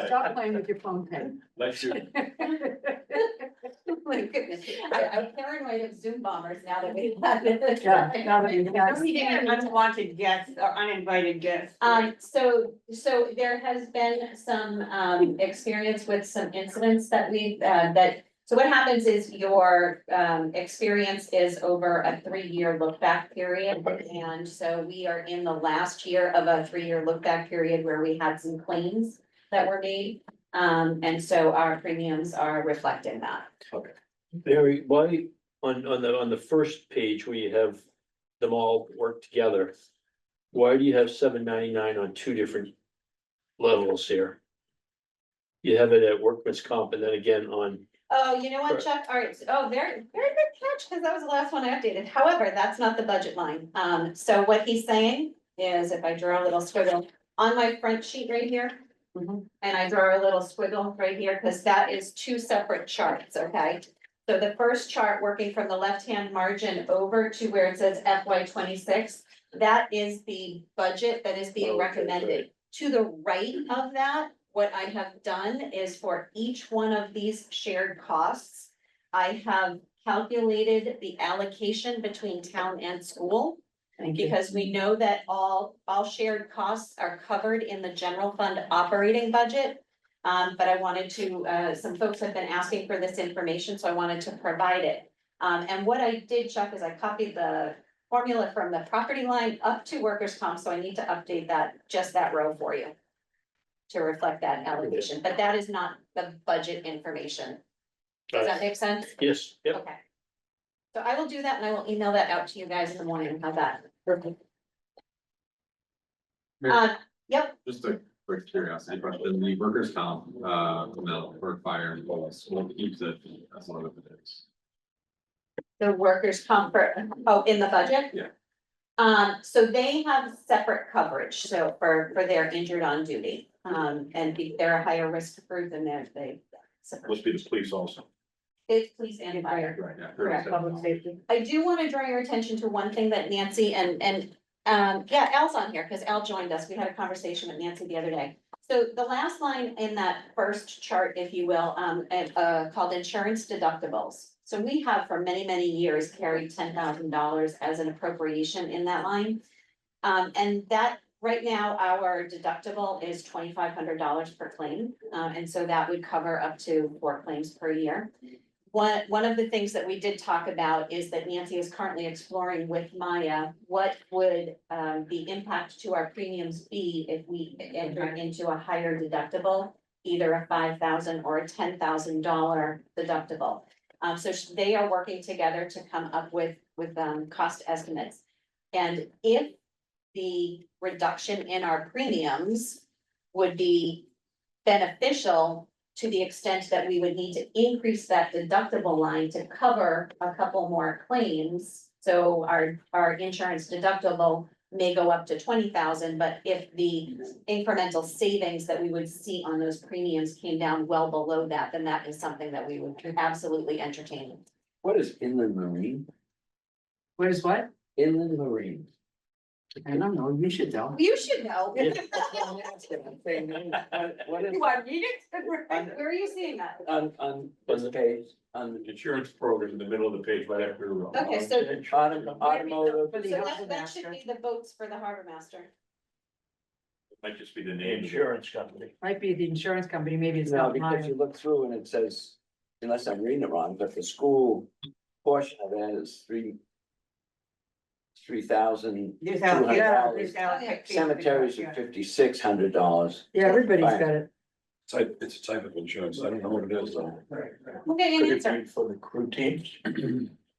Stop playing with your phone pen. Let's do. Oh my goodness, I'm paranoid of Zoom bombers now that we have it. Yeah, now that you've got- Don't need any unwanted guests or uninvited guests. So there has been some, experience with some incidents that we've, so what happens is your, experience is over a 3-year look back period. And so we are in the last year of a 3-year look back period where we had some claims that were made. And so our premiums are reflecting that. Barry, why, on the first page where you have them all work together, why do you have 799 on 2 different levels here? You have it at workman's comp and then again on, Oh, you know what, Correct. Chuck? All right, oh, very, very good catch, because that was the last one I updated. However, that's not the budget line. So what he's saying is if I draw a little squiggle on my front sheet right here. And I draw a little squiggle right here, because that is 2 separate charts, okay? So the first chart, working from the left-hand margin over to where it says FY 26, that is the budget that is being recommended. To the right of that, what I have done is for each one of these shared costs, I have calculated the allocation between town and school. Because we know that all shared costs are covered in the general fund operating budget. But I wanted to, some folks have been asking for this information, so I wanted to provide it. And what I did, Chuck, is I copied the formula from the property line up to workers' comp, so I need to update that, just that row for you. To reflect that allocation, but that is not the budget information. Does that make sense? yes, yep. Okay. So I will do that and I will email that out to you guys in the morning. How's that? Perfect. Yep, Just a quick curiosity question, the workers' comp, for fire and police, what keeps it as low as it is? the workers' comp, in the budget? Yeah. So they have separate coverage, so for their injured on duty. And they're a higher risk group than they. Must be the police also. It's police and fire. Right, yeah. Correct. public safety. I do want to draw your attention to one thing that Nancy yeah, Al's on here, because Al joined us. We had a conversation with Nancy the other day. So the last line in that first chart, if you will, called insurance deductibles. So we have for many, many years carried $10,000 as an appropriation in that line. And that, right now, our deductible is $2,500 per claim. And so that would cover up to 4 claims per year. One of the things that we did talk about is that Nancy is currently exploring with Maya, what would the impact to our premiums be if we enter into a higher deductible, either a $5,000 or a $10,000 deductible. So they are working together to come up with cost estimates. And if the reduction in our premiums would be beneficial to the extent that we would need to increase that deductible line to cover a couple more claims. So our insurance deductible may go up to 20,000, but if the incremental savings that we would see on those premiums came down well below that, then that is something that we would absolutely entertain. What is inland marine? What is what? Inland marine. I don't know, you should know. You should know. What is, You want me to, where are you seeing that? on this page, on Insurance program in the middle of the page, right after. Okay, so automotive, For the So harbor that should master. be the boats for the harbor master. Might just be the The name. insurance company. Might be the insurance company, maybe it's no, not because mine. you look through and it says, unless I'm reading it wrong, but the school portion of that is $3,200. There's Cemeteries are $5,600. Yeah, everybody's Fine. got it. It's a type of insurance. I don't know what it is though. We'll get you an Could it answer. be for the crew teams?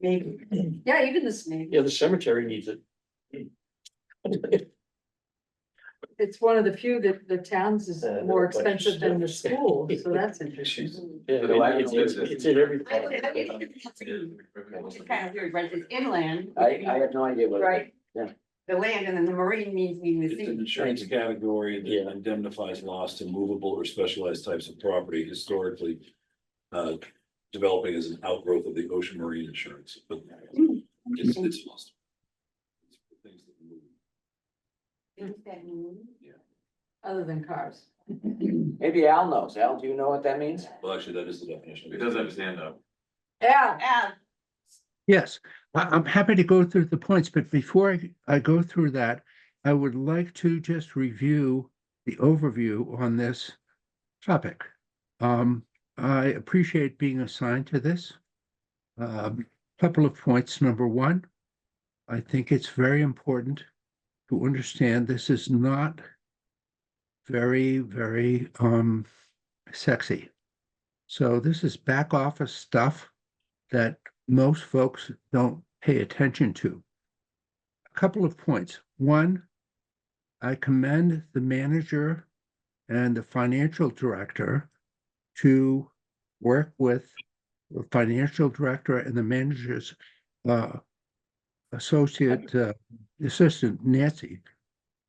Maybe. Yeah, even the snake. Yeah, the cemetery needs it. It's one of the few that the towns is more expensive than the school, so that's interesting. Yeah, it's in every. Which is kind of weird, right? It's inland. I have no idea what. Right. Yeah. The land and then the marine means being the It's an sea. insurance category Yeah. that indemnifies loss to movable or specialized types of property historically. Developing as an outgrowth of the ocean marine insurance, but it's lost. Things that move. Other than cars. Maybe Al knows. Al, do you know what that means? Well, actually, that is the definition. It does have a stand up. Yeah. Yes, I'm happy to go through the points, but before I go through that, I would like to just review the overview on this topic. I appreciate being assigned to this. Couple of points. Number one, I think it's very important to understand this is not very, very sexy. So this is back office stuff that most folks don't pay attention to. A couple of points. One, I commend the manager and the financial director to work with the financial director and the manager's assistant Nancy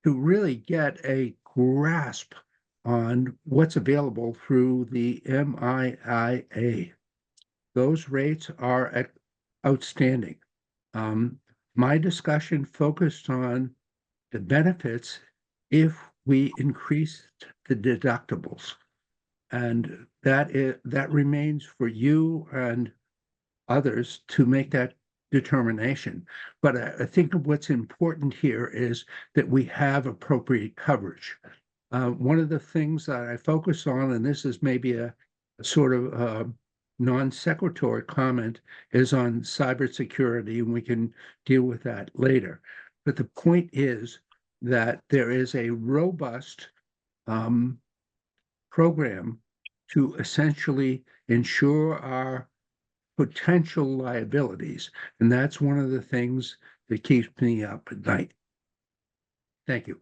to really get a grasp on what's available through the MIIA. Those rates are outstanding. My discussion focused on the benefits if we increased the deductibles. And that remains for you and others to make that determination. But I think what's important here is that we have appropriate coverage. One of the things that I focus on, and this is maybe a sort of non sequitur comment, is on cybersecurity, and we can deal with that later. But the point is that there is a robust program to essentially ensure our potential liabilities. And that's one of the things that keeps me up at night. Thank you.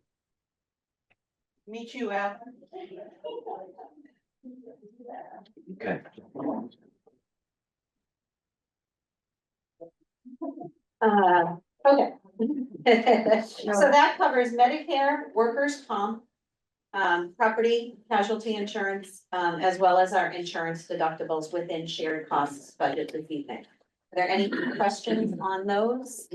Me too, Al. Okay. Okay. So that covers Medicare, workers' comp, property casualty insurance, as well as our insurance deductibles within shared costs budget this evening. Are there any questions on those?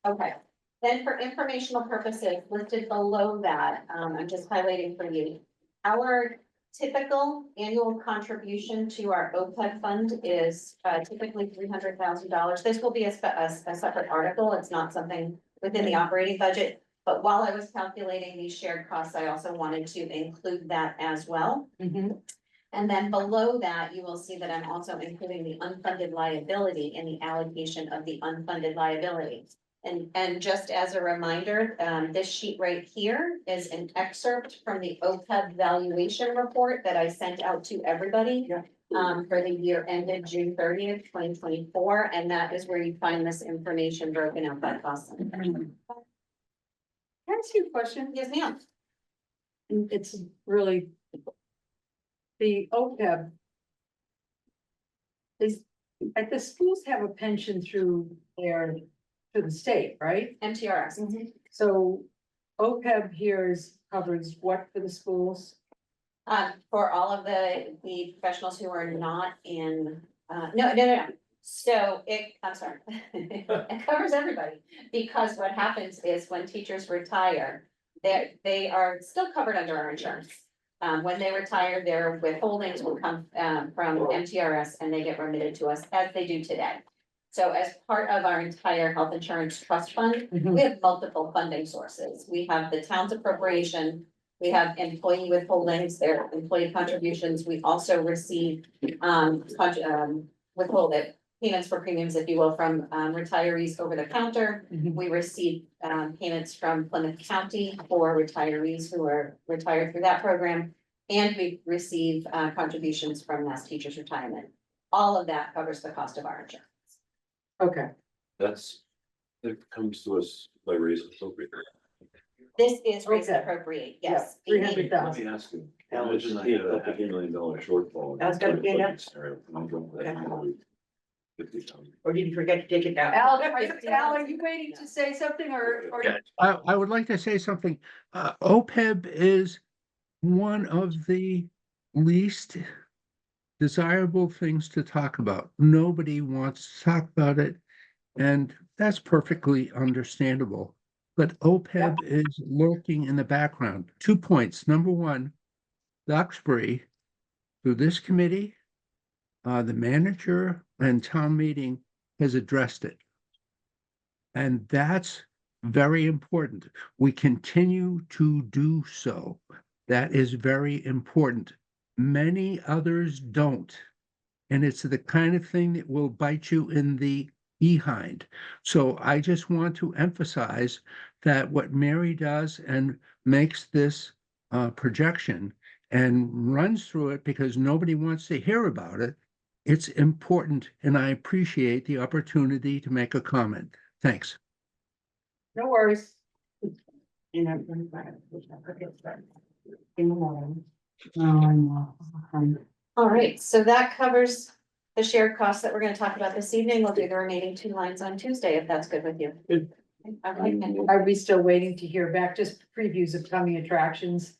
Okay, then for informational purposes, listed below that, I'm just highlighting for you. Our typical annual contribution to our OPEB fund is typically $300,000. This will be a separate article. It's not something within the operating budget. But while I was calculating these shared costs, I also wanted to include that as well. And then below that, you will see that I'm also including the unfunded liability in the allocation of the unfunded liability. And just as a reminder, this sheet right here is an excerpt from the OPEB valuation report that I sent out to everybody. For the year ended June 30th, 2024, and that is where you find this information broken out by cost. Can I ask you a question? Yes, ma'am. It's really the OPEB. Is, like the schools have a pension through to the state, right? MTRS. So OPEB here covers what for the schools? For all of the professionals who are not in, no. So I'm sorry, it covers everybody, because what happens is when teachers retire, they are still covered under our insurance. When they retire, their withholdings will come from MTRS and they get remitted to us as they do today. So as part of our entire health insurance trust fund, we have multiple funding sources. We have the town's appropriation, we have employee withholdings, their employee contributions. We also receive payments for premiums, if you will, from retirees over the counter. Mhm. We receive payments from Plymouth County for retirees who are retired through that program. And we receive contributions from Mass Teachers Retirement. All of that covers the cost of our insurance. Okay, That's, it comes to us by raise appropriate. This is raise and Okay. appropriate, yeah, yes. 300,000. ask you. Imagine I had a $500 million shortfall. That's gonna be enough. Scenario, and I'm going for that, you know, 50,000. Or did you forget to take it down? Al, are you waiting to say something or? Yeah. I would like to say something. OPEB is one of the least desirable things to talk about. Nobody wants to talk about it, and that's perfectly understandable. But OPEB is lurking in the background. 2 points. Number one, Duxbury, through this committee, the manager and town meeting has addressed it. And that's very important. We continue to do so. That is very important. Many others don't. And it's the kind of thing that will bite you in the behind. So I just want to emphasize that what Mary does and makes this projection and runs through it because nobody wants to hear about it, it's important, and I appreciate the opportunity to make a comment. Thanks. No worries. In the morning. All right, so that covers the shared costs that we're gonna talk about this evening. We'll do the remaining 2 lines on Tuesday, if that's good with you. Good. Okay. Are we still waiting to hear back, just previews of coming attractions?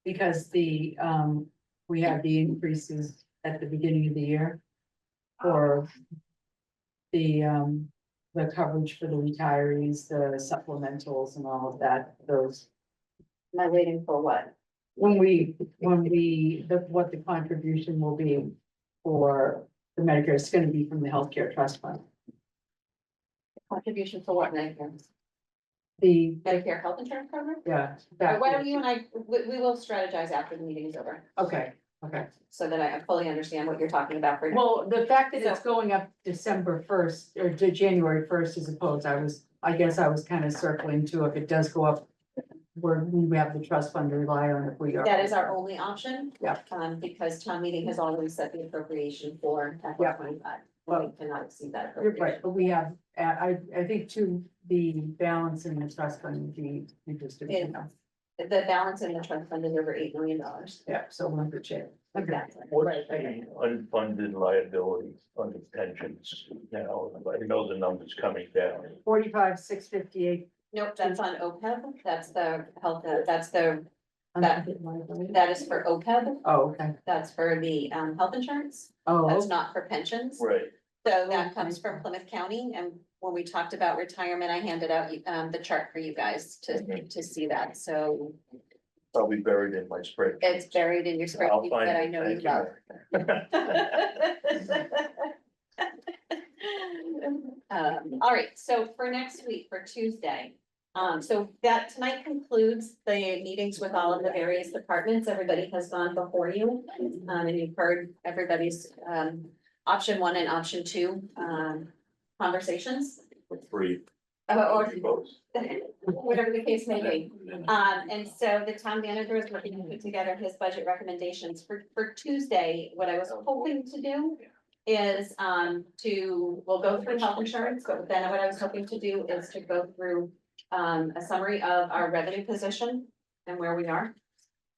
Because we had the increases at the beginning of the year. For the coverage for the retirees, the supplementals and all of that, those. Am I waiting for what? What the contribution will be for the Medicare, it's gonna be from the healthcare trust fund. Contribution for what, Medicare? The, Medicare health insurance program? yeah. Why don't you and I, we will strategize after the meeting is over, Okay, so that I fully understand what you're talking about for. well, the fact that it's going up December 1st or to January 1st as opposed, I guess I was kind of circling to if it does go up. Where we have the trust fund to rely on if we are. That is our only option. Yeah. Because town meeting has always set the appropriation for FY Yeah. 25. We cannot exceed that. You're right, appropriation. but we have, I think to the balance in the trust fund would be interesting. Yeah. The balance in the trust fund is over $8 million. Yeah, so we're in good shape. Exactly. What's the unfunded liability under pensions now? I know the number's coming down. 45,658. Nope, that's on OPEB. That's the health, that's the, that is for OPEB. Oh, okay. That's for the health insurance. Oh, That's not for pensions. Right. So that comes from Plymouth County, and when we talked about retirement, I handed out the chart for you guys to see that, so Probably buried in my spreadsheet. it's buried in your I'll spreadsheet, find but I it. know you Thank got all right, so for next week, for Tuesday, so that tonight concludes the meetings with all of the various departments. Everybody has gone before you, and you've heard everybody's option 1 and option 2 conversations. Free. Or Votes. whatever the case may be. And so the town manager is looking to put together his budget recommendations for Tuesday. What I was hoping to do is we'll go through health insurance, but then what I was hoping to do is to go through a summary of our revenue position and where we are.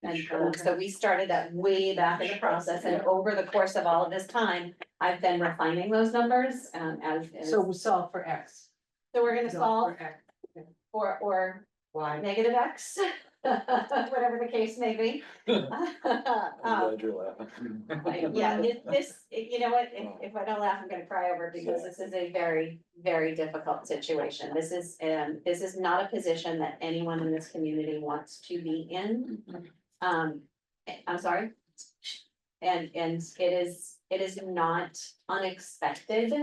And so we started that way back in the process, and over the course of all of this time, I've been refining those numbers as. so we'll solve for X. So we're gonna solve For X. or Y. negative X, whatever the case may be. I'm glad you're laughing. Yeah, you know what, if I don't laugh, I'm gonna cry over it because this is a very, very difficult situation. This is not a position that anyone in this community wants to be in. I'm sorry. And it is not unexpected.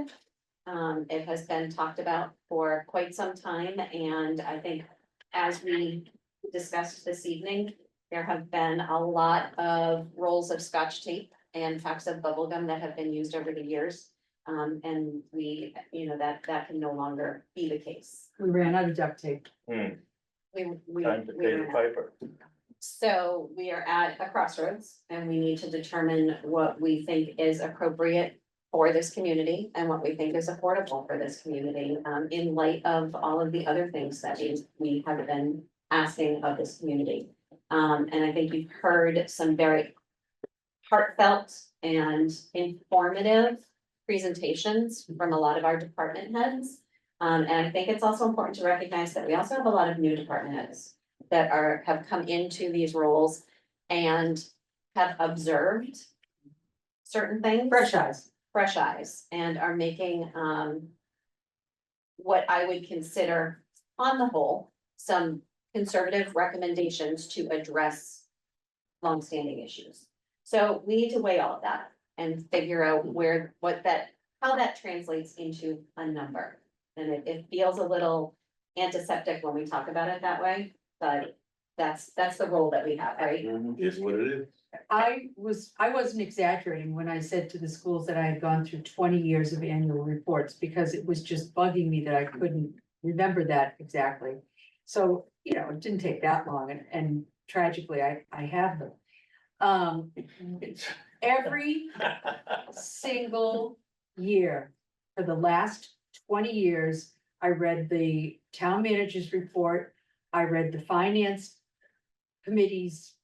It has been talked about for quite some time, and I think as we discussed this evening, there have been a lot of rolls of Scotch tape and packs of bubble gum that have been used over the years And we, that can no longer be the case. We ran out of duct tape. We Time to pay the ran out. piper. So we are at a crossroads and we need to determine what we think is appropriate for this community and what we think is affordable for this community, in light of all of the other things that we have been asking of this community. And I think you've heard some very heartfelt and informative presentations from a lot of our department heads. And I think it's also important to recognize that we also have a lot of new department heads that have come into these roles and have observed certain things. Fresh eyes, and are making, what I would consider, on the whole, some conservative recommendations to address longstanding issues. So we need to weigh all of that and figure out how that translates into a number. And it feels a little antiseptic when we talk about it that way, but that's the role that we have, right? Is what it is. I wasn't exaggerating when I said to the schools that I had gone through 20 years of annual reports, because it was just bugging me that I couldn't remember that exactly. So, it didn't take that long, and tragically, I have them. Every single year for the last 20 years, I read the town manager's report, I read the finance committee's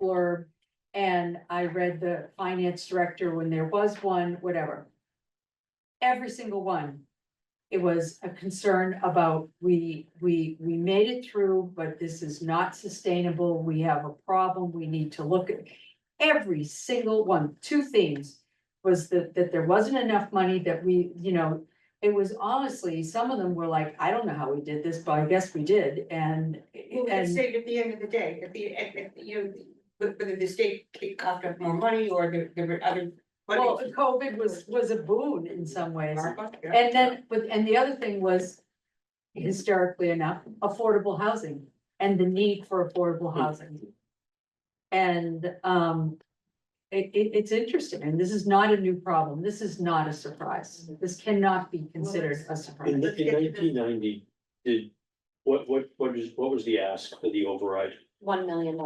blurb, and I read the finance director when there was one, whatever. Every single one, it was a concern about, we made it through, but this is not sustainable, we have a problem, we need to look at. Every single one, two themes, was that there wasn't enough money, that it was honestly, some of them were like, I don't know how we did this, but I guess we did, and. Well, we can say at the end of the day, whether the state coughed up more money or there were other. Well, COVID was a boon in some ways. And then, and the other thing was, hysterically enough, affordable housing and the need for affordable housing. And, it's interesting, and this is not a new problem. This is not a surprise. This cannot be considered a surprise. In 1990, what was the ask for the override? $1 million.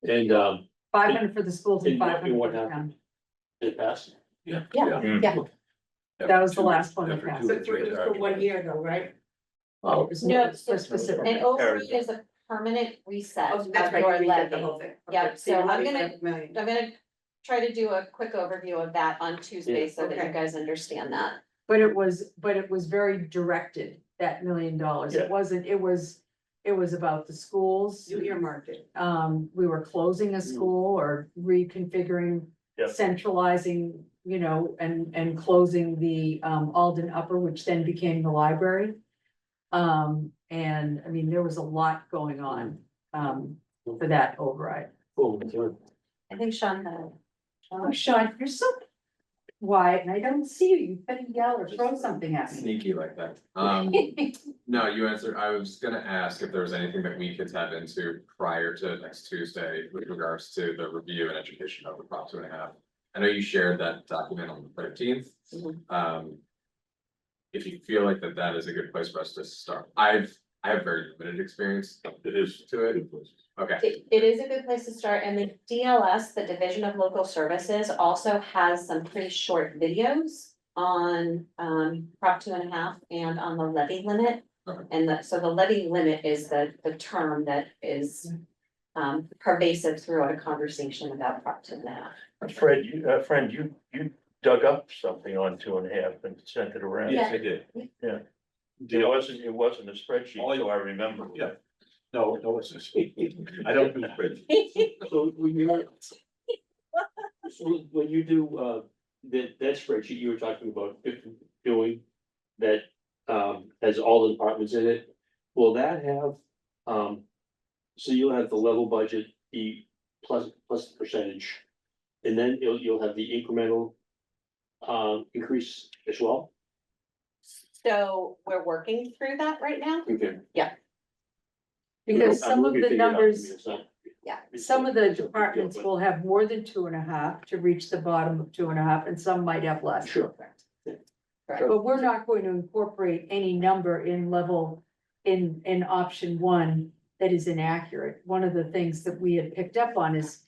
And, 500 for the schools and and 500 what for the happened? town. Did it pass? Yeah. That was the last one that After passed. two or But three it was for 1 year though, right? Well, it was No, not for specific. An override is a permanent reset Oh, of that's right, your you reset the levy. whole thing. Yep, Okay, so you're I'm looking gonna- at $1 million. I'm gonna try to do a quick overview of that on Tuesday so that you Okay. guys understand that. But it was very directed, that $1 million. Yeah. It wasn't, it was about the schools. You earmarked it. We were closing a school or reconfiguring, Yep. centralizing, and closing the Alden Upper, which then became the library. And I mean, there was a lot going on, for that override. Cool, sure. I think Sean had. Oh, Sean, you're so quiet and I don't see you. You better yell or throw something at me. Sneaky like that. No, you answered. I was gonna ask if there was anything that we could tap into prior to next Tuesday with regards to the review and education of the Prop 2.5. I know you shared that document on the 13th. If you feel like that is a good place for us to start, I have very limited experience It is. to it. Okay, It is a good place to start, and the DLS, the Division of Local Services, also has some pretty short videos on Prop 2.5 and on the levy limit. Okay. And so the levy limit is the term that is pervasive throughout a conversation about Prop 2.5. Friend, you dug up something on 2.5 and sent it around. Yes, I did. It wasn't a spreadsheet, so I remember. Yeah. No, it's just, I don't do spreadsheets. So when you do, that spreadsheet you were talking about doing, that, has all the departments in it, will that have, so you'll have the level budget, the plus the percentage, and then you'll have the incremental, increase as well? So we're working through that right now. Okay. Because I'm some of looking the to figure it out. I mean, numbers, it's not- Yeah. Some of the departments will have more than 2.5 to reach the bottom of 2.5, and some might have less. Sure. But we're not going to incorporate any number in level, in option one that is inaccurate. One of the things that we had picked up on is,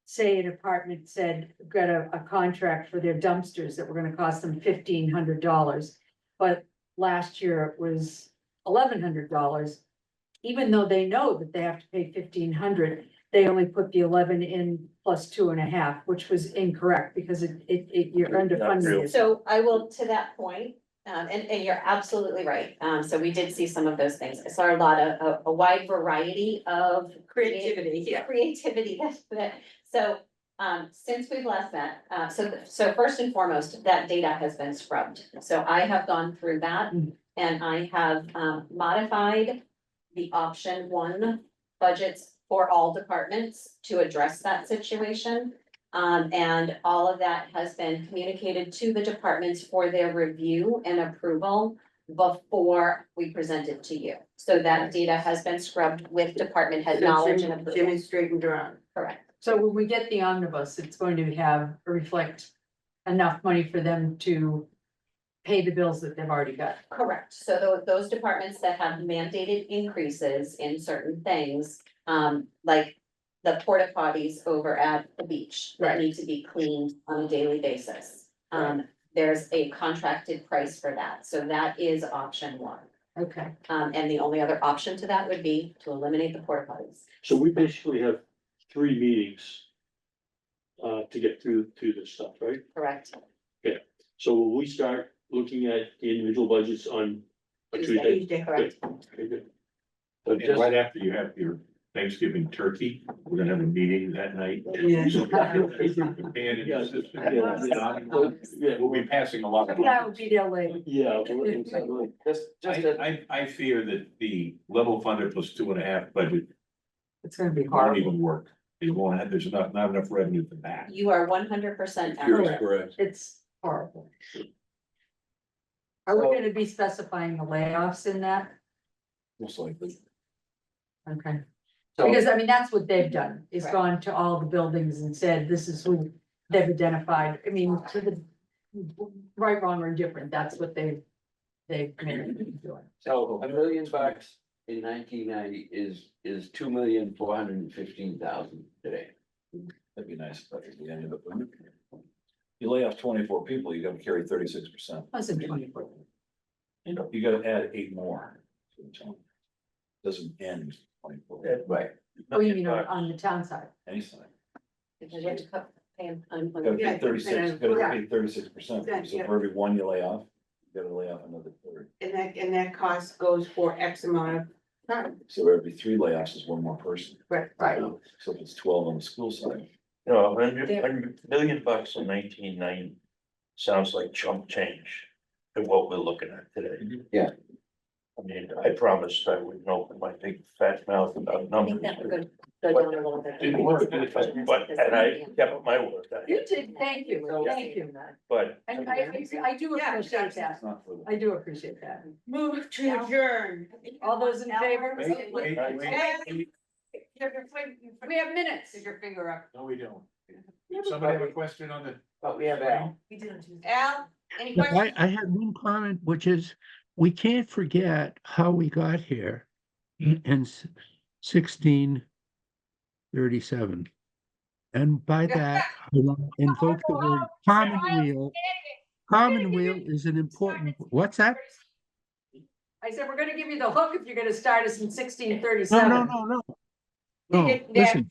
say an department said, got a contract for their dumpsters that were gonna cost them $1,500. But last year it was $1,100. Even though they know that they have to pay 1,500, they only put the 11 in plus 2.5, which was incorrect because you're underfunding it. So I will, to that point, and you're absolutely right. So we did see some of those things. I saw a lot of, a wide variety of Creativity, yeah. creativity so, since we've last met, so first and foremost, that data has been scrubbed. So I have gone through that and I have, modified the option one budgets for all departments to address that situation. And all of that has been communicated to the departments for their review and approval before we present it to you. So that data has been scrubbed with department head knowledge and approval. Jimmy straightened around. Correct. So when we get the omnibus, it's going to reflect enough money for them to pay the bills that they've already got. Correct. So those departments that have mandated increases in certain things, like the porta potties over at the beach that Right. need to be cleaned on a daily basis. There's a contracted price for that. So that is option one. Okay. And the only other option to that would be to eliminate the porta potties. So we basically have 3 meetings. To get through to this stuff, right? Correct. So will we start looking at the individual budgets on Tuesday? Tuesday. Correct. Okay, good. So And just, right after you have your Thanksgiving turkey, we're gonna have a meeting that night. Yeah. So, Dan and his assistant, we'll be passing a lot of. That would be their labor. Yeah. I fear that the level funded plus 2.5 budget It's gonna be won't horrible. even work. It won't have, there's not enough revenue for that. You are 100% You're accurate. correct. It's horrible. Are we gonna be specifying the layoffs in that? Most likely. Okay. so, Because I mean, that's what they've done, is Right. gone to all the buildings and said, this is who they've identified. I mean, to the right, wrong, or indifferent, that's what they've committed to doing. so $1 million in 1990 is $2,415,000 today. That'd be nice if that was the end of it. wouldn't it? You lay off 24 people, you gotta carry 36%. Wasn't 24. You gotta add 8 more. Doesn't end 24, Right. Oh, you mean on the town side? any side. Because you have to pay You gotta Yeah, pay 36, you gotta yeah. pay 36%, so Yeah. for every one you lay off, you gotta lay off another 30. And that cost goes for X amount of time. So every 3 layoffs is one more person. Right. So if it's 12 on the school side, You know, $100 million in 1990 sounds like chump change to what we're looking at today. Yeah. I mean, I promised I wouldn't open my big fat mouth about I think numbers. that would go down a little bit. Didn't work, but, and I kept my word, You did, thank you, So- thank you. but. And I do appreciate that. it's not for the. I do appreciate that. Move to adjourn. All those in favor? Wait. We have minutes. Stick your finger up. No, we don't. Somebody have a question on the? But we have Al. Al, any Yeah, questions? I had one comment, which is, we can't forget how we got here in 1637. And by that, I want to invoke the word commonweal. Commonweal is an important, what's that? I said, we're gonna give you the hook if you're gonna start us in 1637. No. No, listen,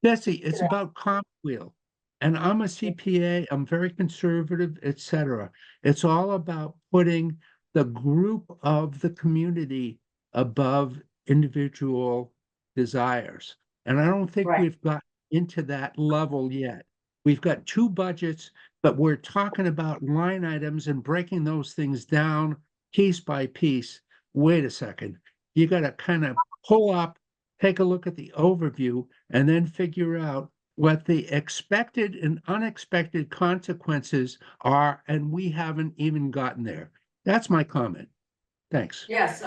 Betsy, it's about commonweal. And I'm a CPA, I'm very conservative, etc. It's all about putting the group of the community above individual desires. And I don't think Right. we've got into that level yet. We've got 2 budgets, but we're talking about line items and breaking those things down piece by piece. Wait a second, you gotta kind of pull up, take a look at the overview, and then figure out what the expected and unexpected consequences are, and we haven't even gotten there. That's my comment. Thanks. Yes,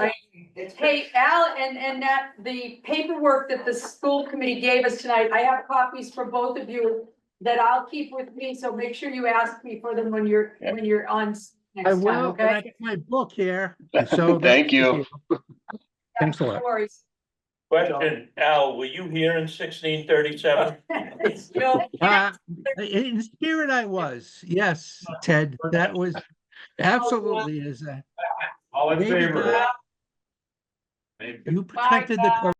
It's hey, Al, and that, the paperwork that the school committee gave us tonight, I have copies for both of you that I'll keep with me, so make sure you ask me for them when you're on I next time, will, and I okay? got my book here, so. Thank you. Thanks a No lot. worries. Question, Al, were you here in 1637? No, In spirit I was, yes, Ted, that was absolutely is a. All in Maybe favor? God, you protected the.